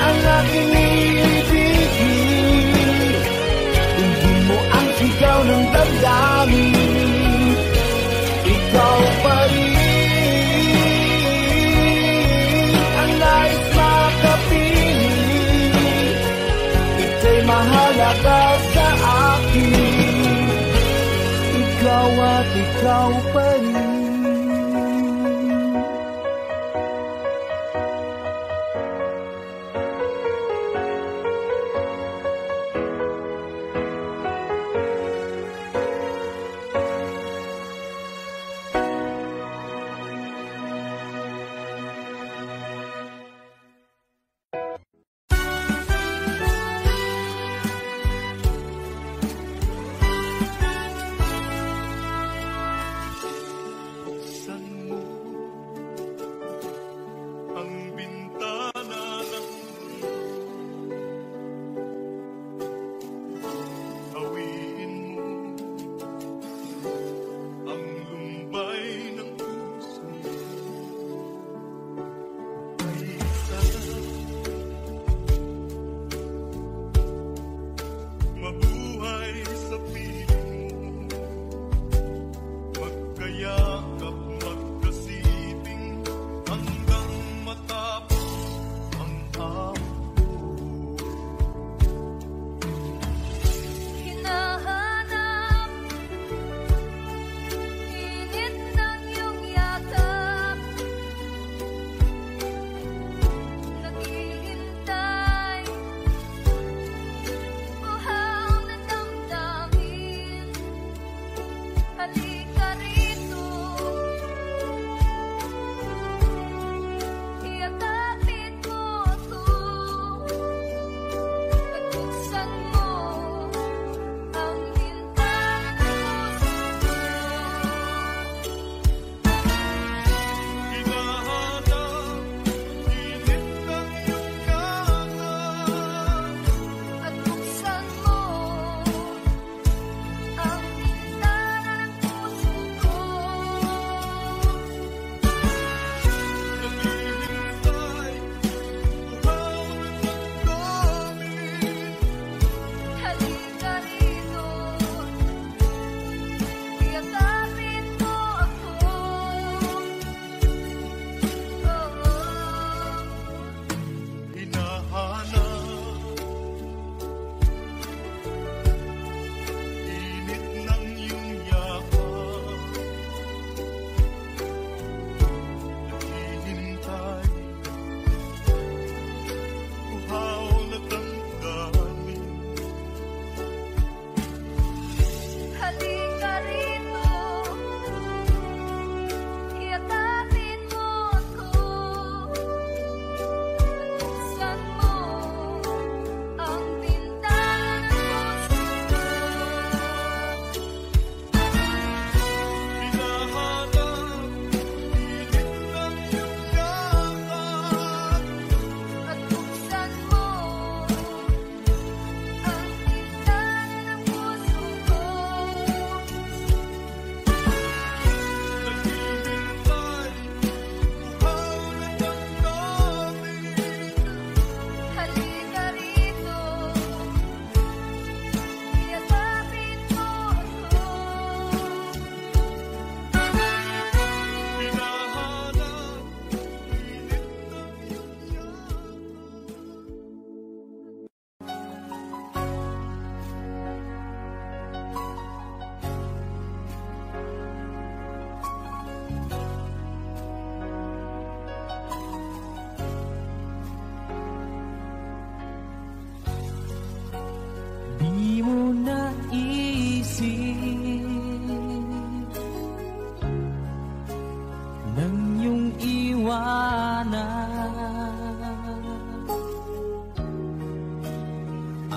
ang aking ibigin. damdamin, ikaw pa rin ang nais makapiling. Ika'y mahalaga sa akin, ikaw at ikaw pa rin.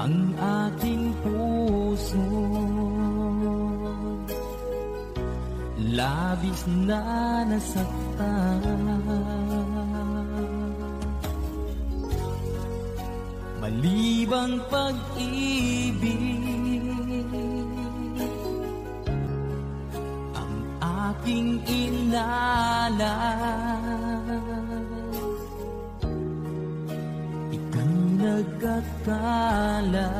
ang aking puso, labis na nasaktan. Malibang pag-ibig ang aking inalay, ika'y nagkakala,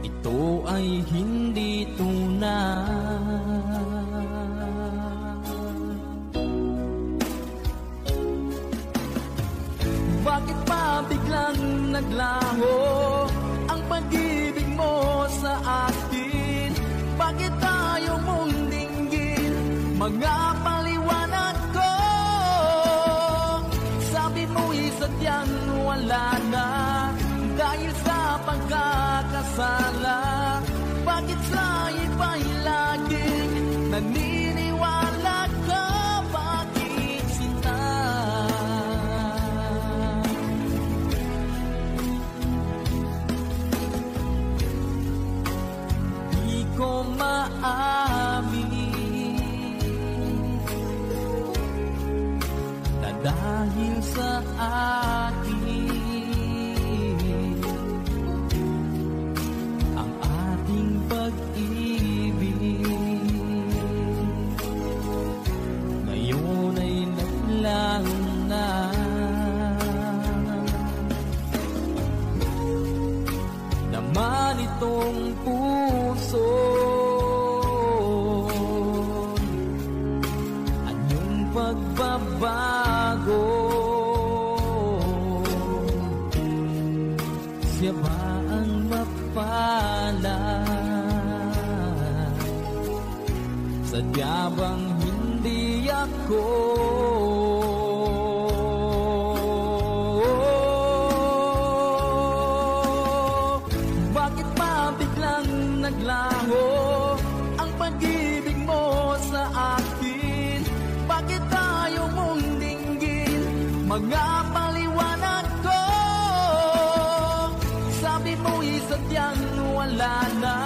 ito ay hindi tunay. Bakit pa biglang naglaho ang pag-ibig mo sa akin? Bakit tayo mong dinggin mga paliwanag ko? Sabi mo'y sadyang wala na dahil sa pagkakasala. Bakit sa iba'y laging naniniwala ka? Bakit sinta? Di ko maamin na dahil sa akin ang ating pag-ibig ngayon ay naglaho na. Naman itong puso anyong pagbabago, siya ba ang mapalad? Sadya bang hindi ako? Bakit pa biglang naglaho ang pag-ibig mo sa akin? Bakit tayo mong dinggin mga paliwanag ko? Sabi mo'y sadyang wala na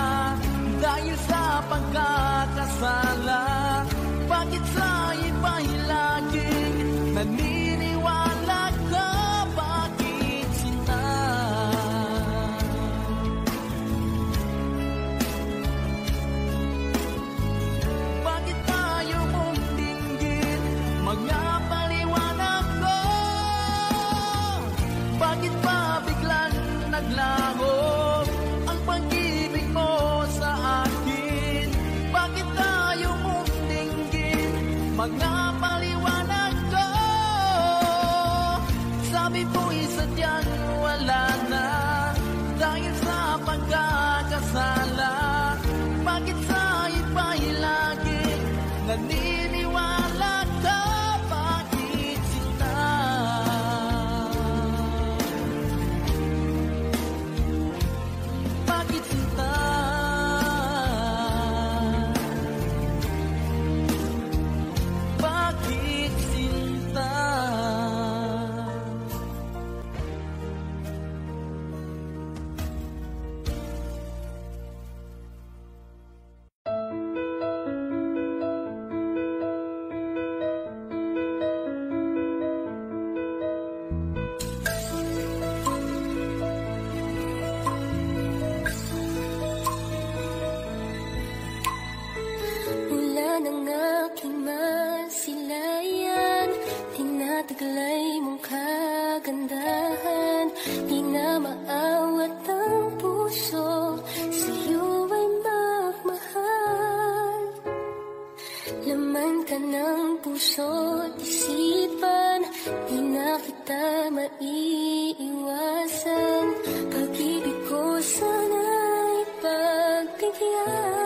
dahil sa pagkakasala. Bakit sa iba'y laging naniniwala ka? Bakit sinta? Bakit tayo mong dinggin mga paliwanag ko? Bakit pa biglang naglaho ang pag-ibig mo sa akin? Bakit tayo mong dinggin mga paliwanag ko? Sabi mo'y sadyang wala na dahil sa pagkakasala. Bakit sa iba'y laging naniniwala ka? Bakit sinta? Bakit sinta? Bakit sinta? Mula ng aking masilayan, tinataglay mong kagandahan. Di na maawat ang puso, sa'yo ay magmahal. Laman ka ng puso't isipan, di na kita maiiwasan. Pag-ibig ko sana'y pagbigyan.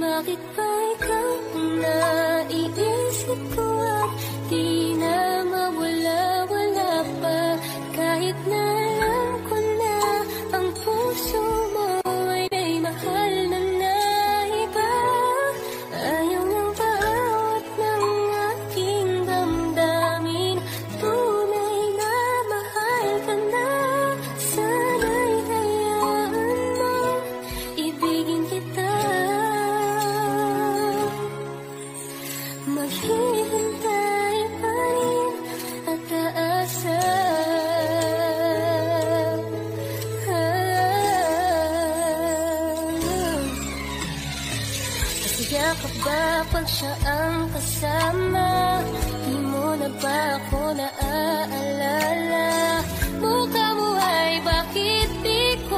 Bakit ba ikaw ang naiisip ko at di na mawala-wala pa? Kahit na alam ko na ang puso mo ay may mahal na iba. Ayaw ng bawat ng aking damdamin, tunay na mahal ka na. Sana'y hayaan mo, ibigin kita. Maghihintay pa rin at aasa. Masaya ka ba pag siya ang kasama? Di mo na ba ako naaalala? Mukha mo ay bakit di ko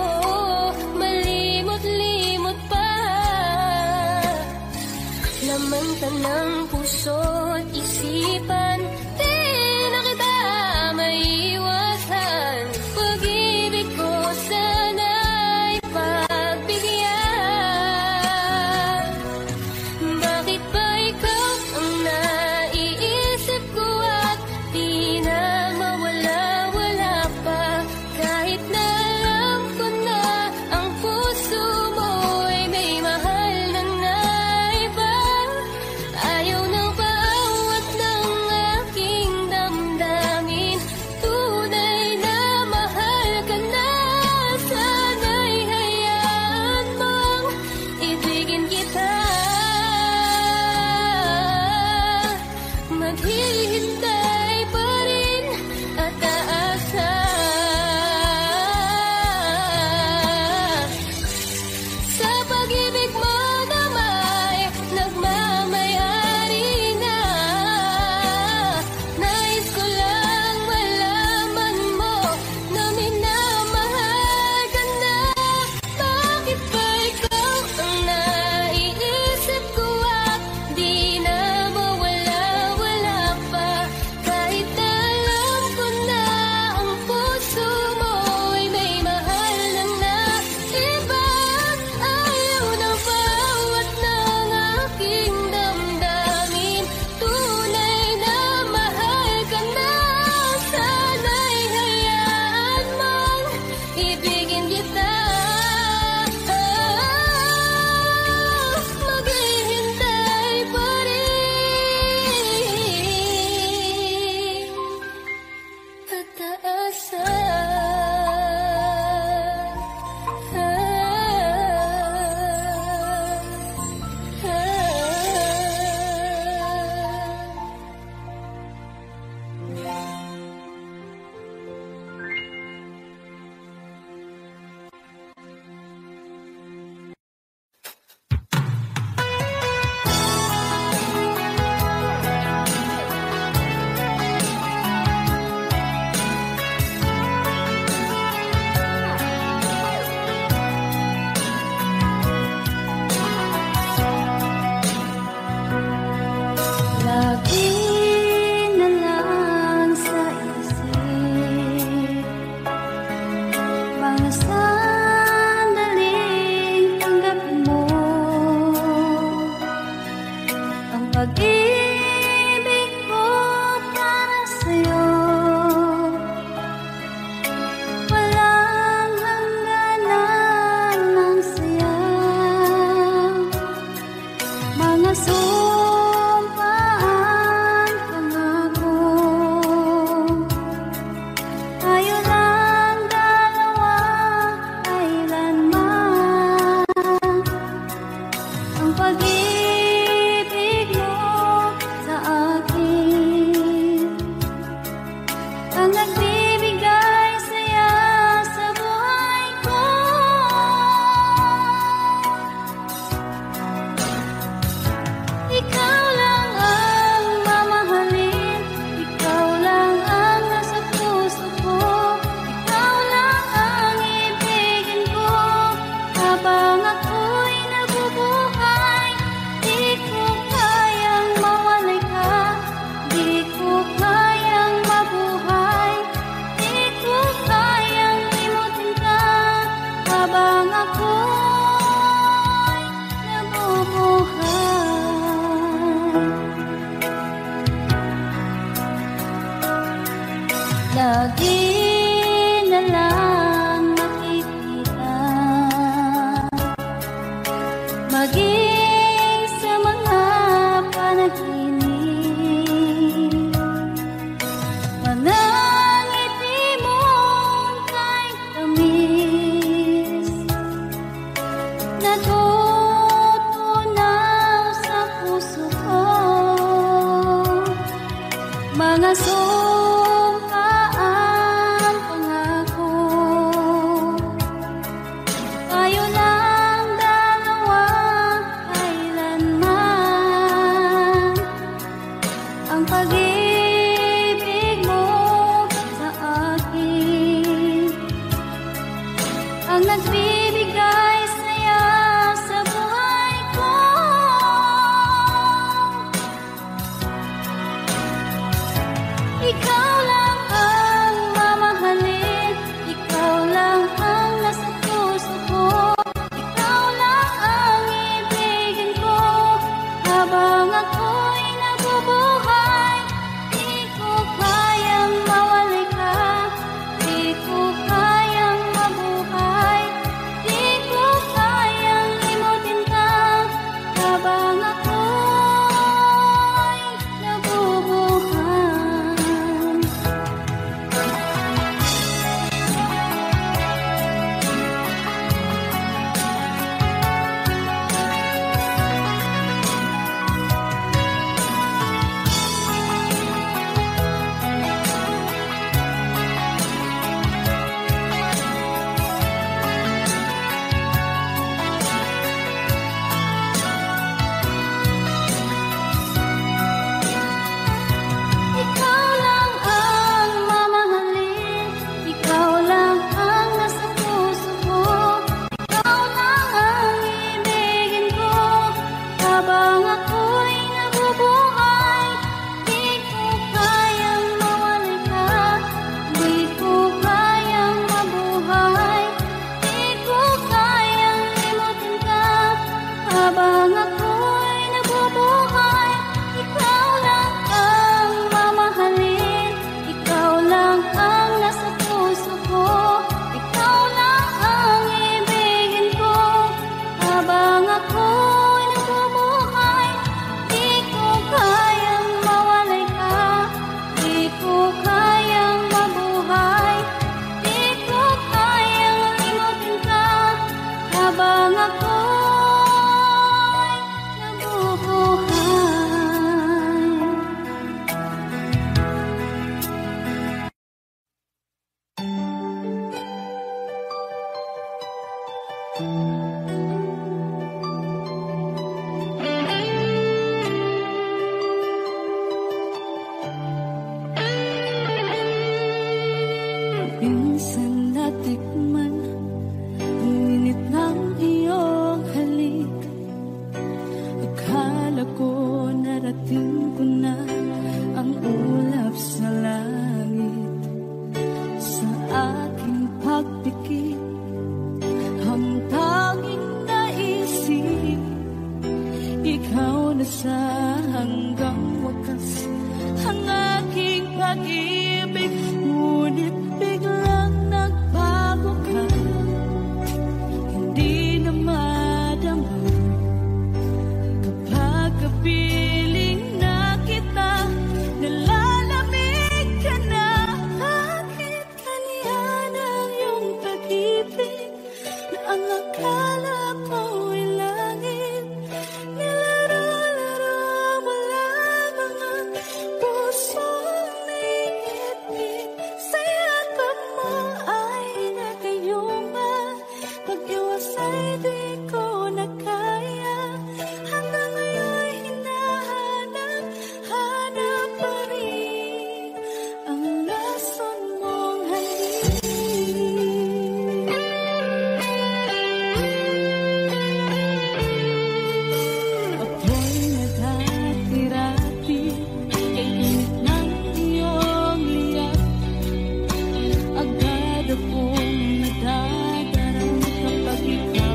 Agad akong nadadarang kapag ikaw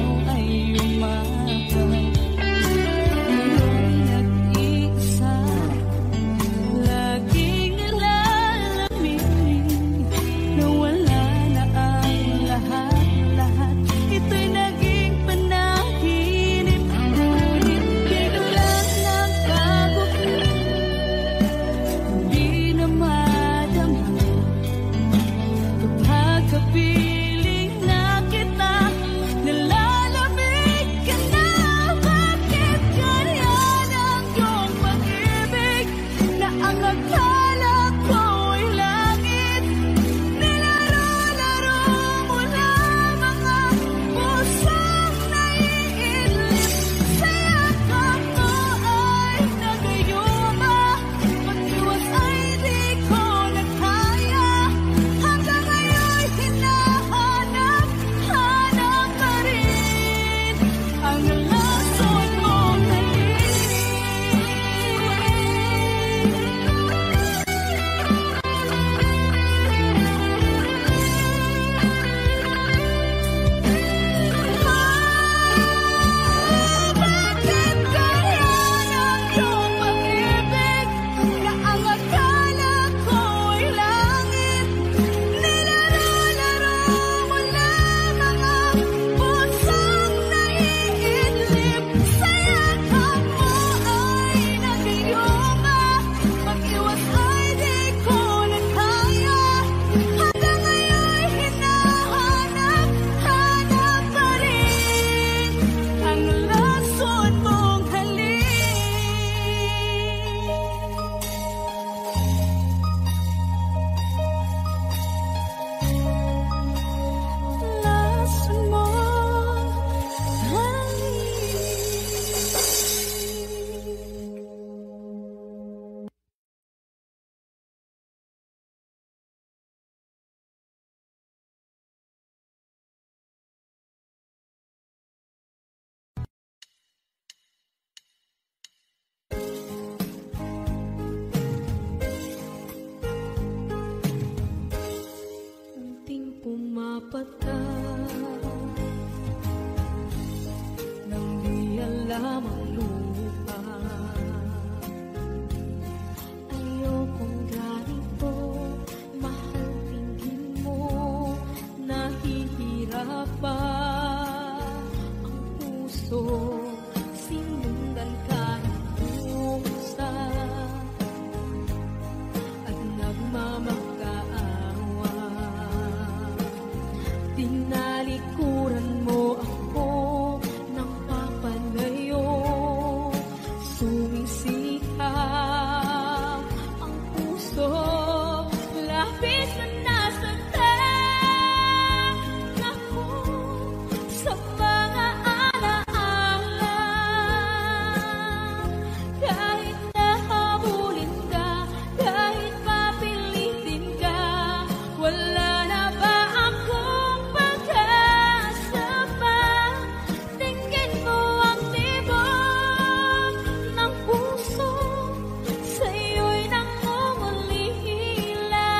lamang lupa. Ayokong ganito, mahal tingin mo, nahihirapan ang puso, sinundan ka ng pusa at nagmamakaawa. Tinalikuran mo ako ng papalayo, sumisikap ang puso, labis na nasaktan ako sa mga alaala. Kahit nahabulin ka, kahit papilitin ka, wala na ba akong pag-asa pa? Tingin mo ang tibok ng puso, sa'yo'y nangungulila.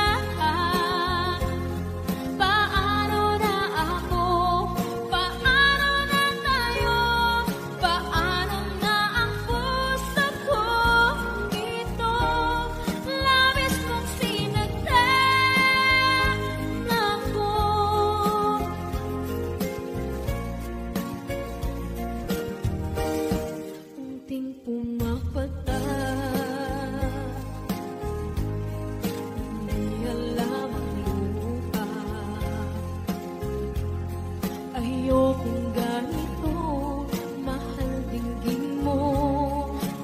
Paano na ako? Paano na tayo? Paano na ang puso ko ito? Labis mong sinagtan ako. Unting pumapata, hindi alam ang lupa. Ayokong ganito, mahal dinggin mo,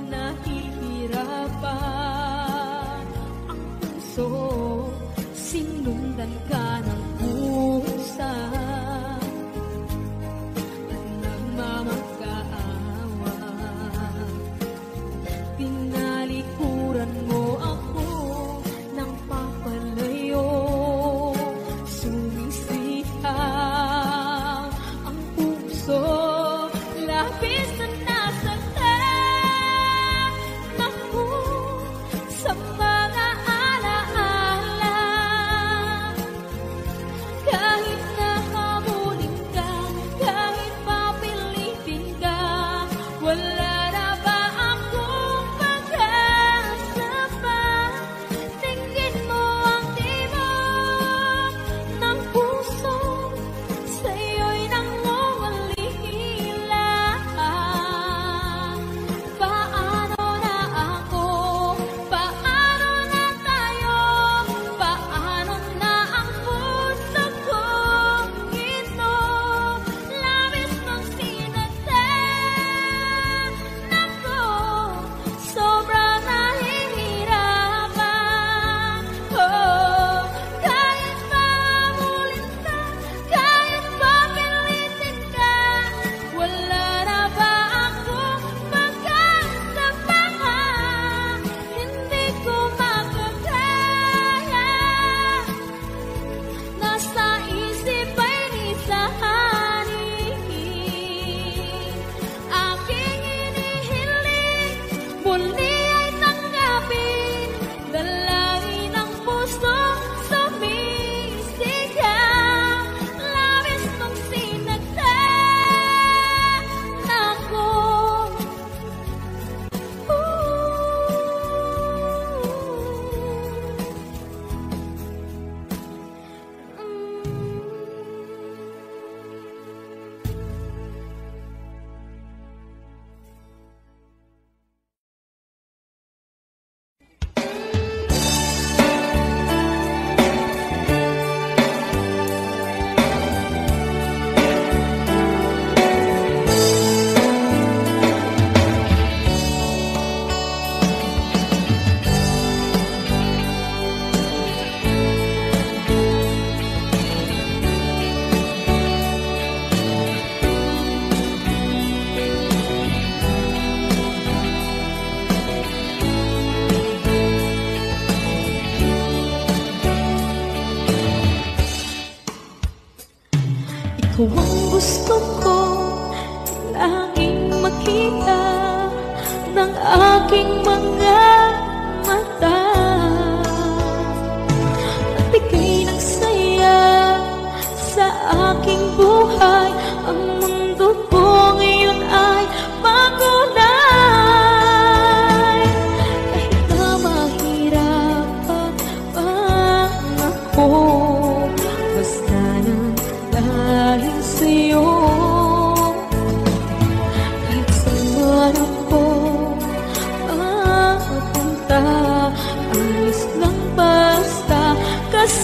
nahihirapan ang puso, sinundan ka ng pusa at nagmamakaawa. Tinalikuran mo ako ng papalayo, sumisihap ang puso, labis na nasaktan ako sa mga alaala. Kahit nahabulin ka, kahit papilitin ka, wala na ba akong pag-asa pa? Tingin mo ang tibok ng puso, sa'yo'y nangungulila. Paano na ako? Paano na tayo? Paano na ang puso ko ito? Labis mong sinagtan ako, sobrang nahihirapan. Oh, kahit mahabulin ka, kahit papilitin ka, wala na ba akong pag-asa pa? Hindi ko makakaya, nasa isip ay nisahanin. Aking inihiling, muli ay tanggapin, dalangin ng puso, sumisigaw. Labis mong sinagtan ako. Ikaw ang gusto ko laging makita ng aking mga mata. Nagbigay ng saya aking buhay. Ang mundo ko ngayon ay bago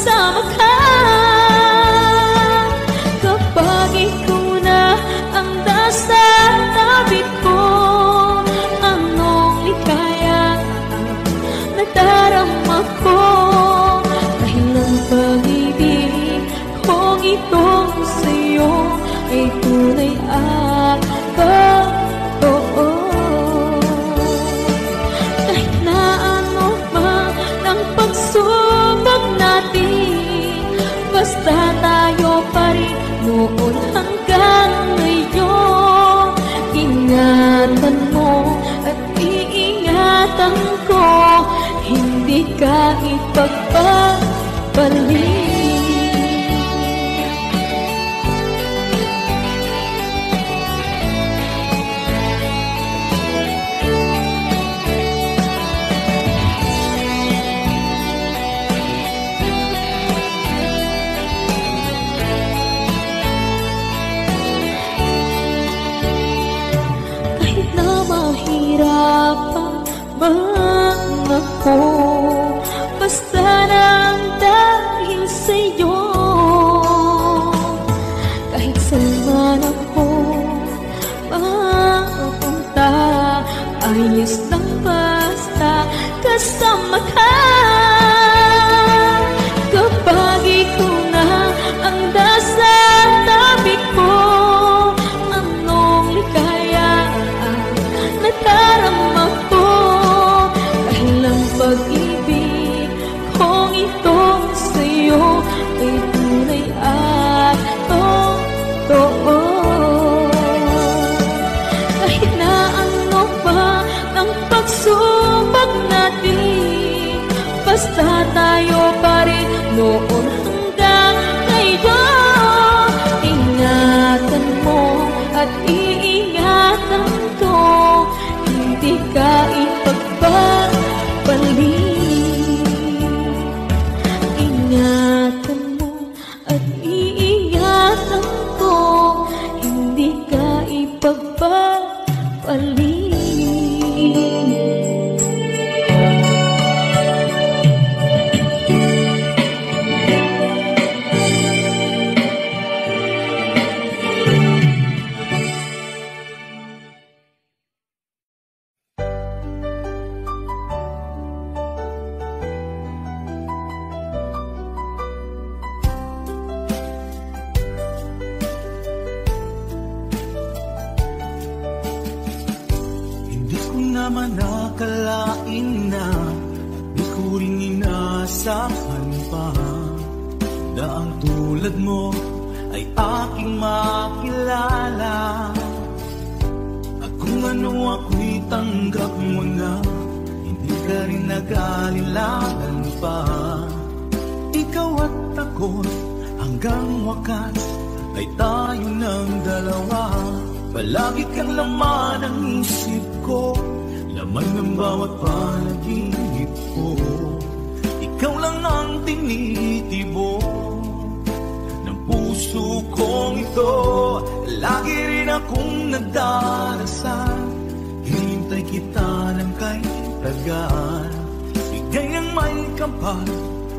kasama ka. Kapag ikaw na ang nasa tabi ko, anong likaya nadarama ko. Dahil ang pag-ibig kong itong sa'yo ay tunay at totoo. Kahit na ano man ang pagsubok natin, basta tayo pa rin noon hanggang ngayon. Ingatan mo at iingatan ko, hindi ka ipagpapalik. Mahirapan man ako, basta nang dahil sa'yo. Kahit saan ako mapunta, ayos lang basta kasama ka. Kapag ikaw na ang nasa tabi ko, anong likaya nadarama ko. Dahil ang pag-ibig kong itong sa'yo ay tunay at totoo. Kahit na ano pa ang pagsubok natin, basta tayo pa rin noon hanggang ngayon. Ingatan mo at iingatan ko, hindi ka ipagpapalik. Ingatan mo at iingatan ko, hindi ka ipagpapalik. naman nakalain na di ko rin inasahan pa na ang tulad mo ay aking makilala. At kung ano ako'y tanggap mo na, hindi ka rin nag-alilangan pa. Ikaw at ako hanggang wakas ay tayo ng dalawa. Palagi kang laman ng isip ko, laman ng bawat panaginip ko. Ikaw lang ang tinitibo ng puso kong ito. Lagi rin akong nagdarasal, hinintay kita ng kay tagal. Bigay ng may kapal,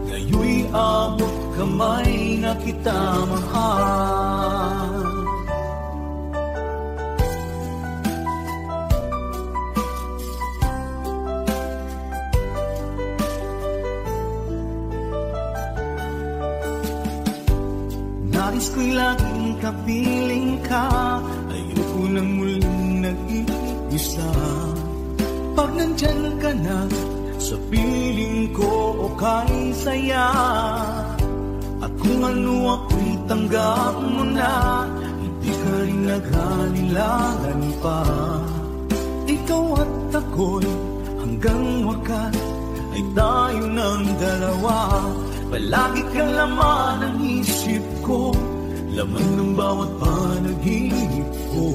ngayon'y abot kamay na kita mahal. Nais ko'y laging kapiling ka, ayoko nang muling nag-iisa. Pag nandyan ka na, sa piling ko okay saya. At kung ano ako'y tanggap mo na, hindi ka rin naghalilangan pa. Ikaw at ako'y hanggang wakas ay tayo ng dalawa. Palagi kang laman ng isip ko, laman ng bawat panaginip ko.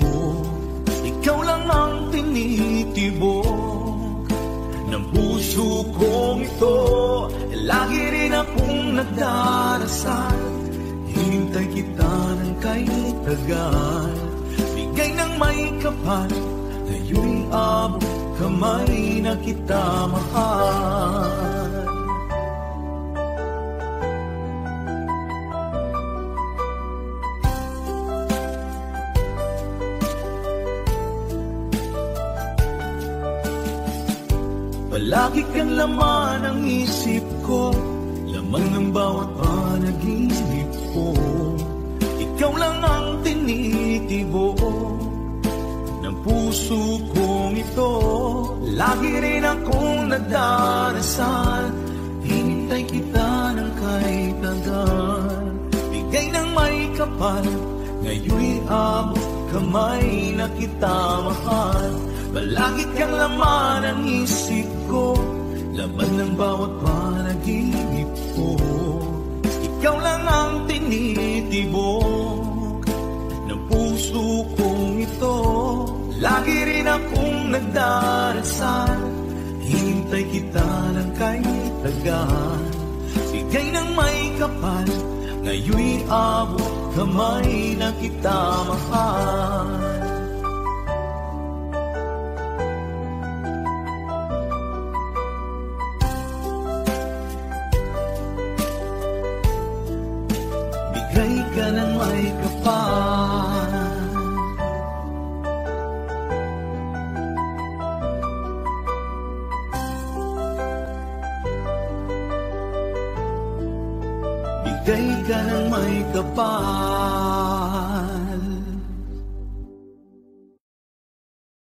Ikaw lang ang tinitibok ng puso kong ito. Lagi rin akong nagdarasal, hinintay kita ng kay tagal. Bigay ng may kapal, ngayon'y abot kamay na kita mahal. Palagi kang laman ng isip ko, laman ng bawat panaginip ko. Ikaw lang ang tinitibo ng puso kong ito. Lagi rin akong nagdarasal, hinintay kita ng kahit tagal. Bigay ng may kapal, ngayon'y abot kamay na kita mahal. Palagi kang laman ng isip ko, laman ng bawat panaginip ko. Ikaw lang ang tinitibok ng puso kong ito. Lagi rin akong nagdarasal, hintay kita ng kahit tagal. Bigay ng may kapal, ngayon'y abot kamay na kita mahal. Bigay ka ng may kapal, bigay ka ng may kapal.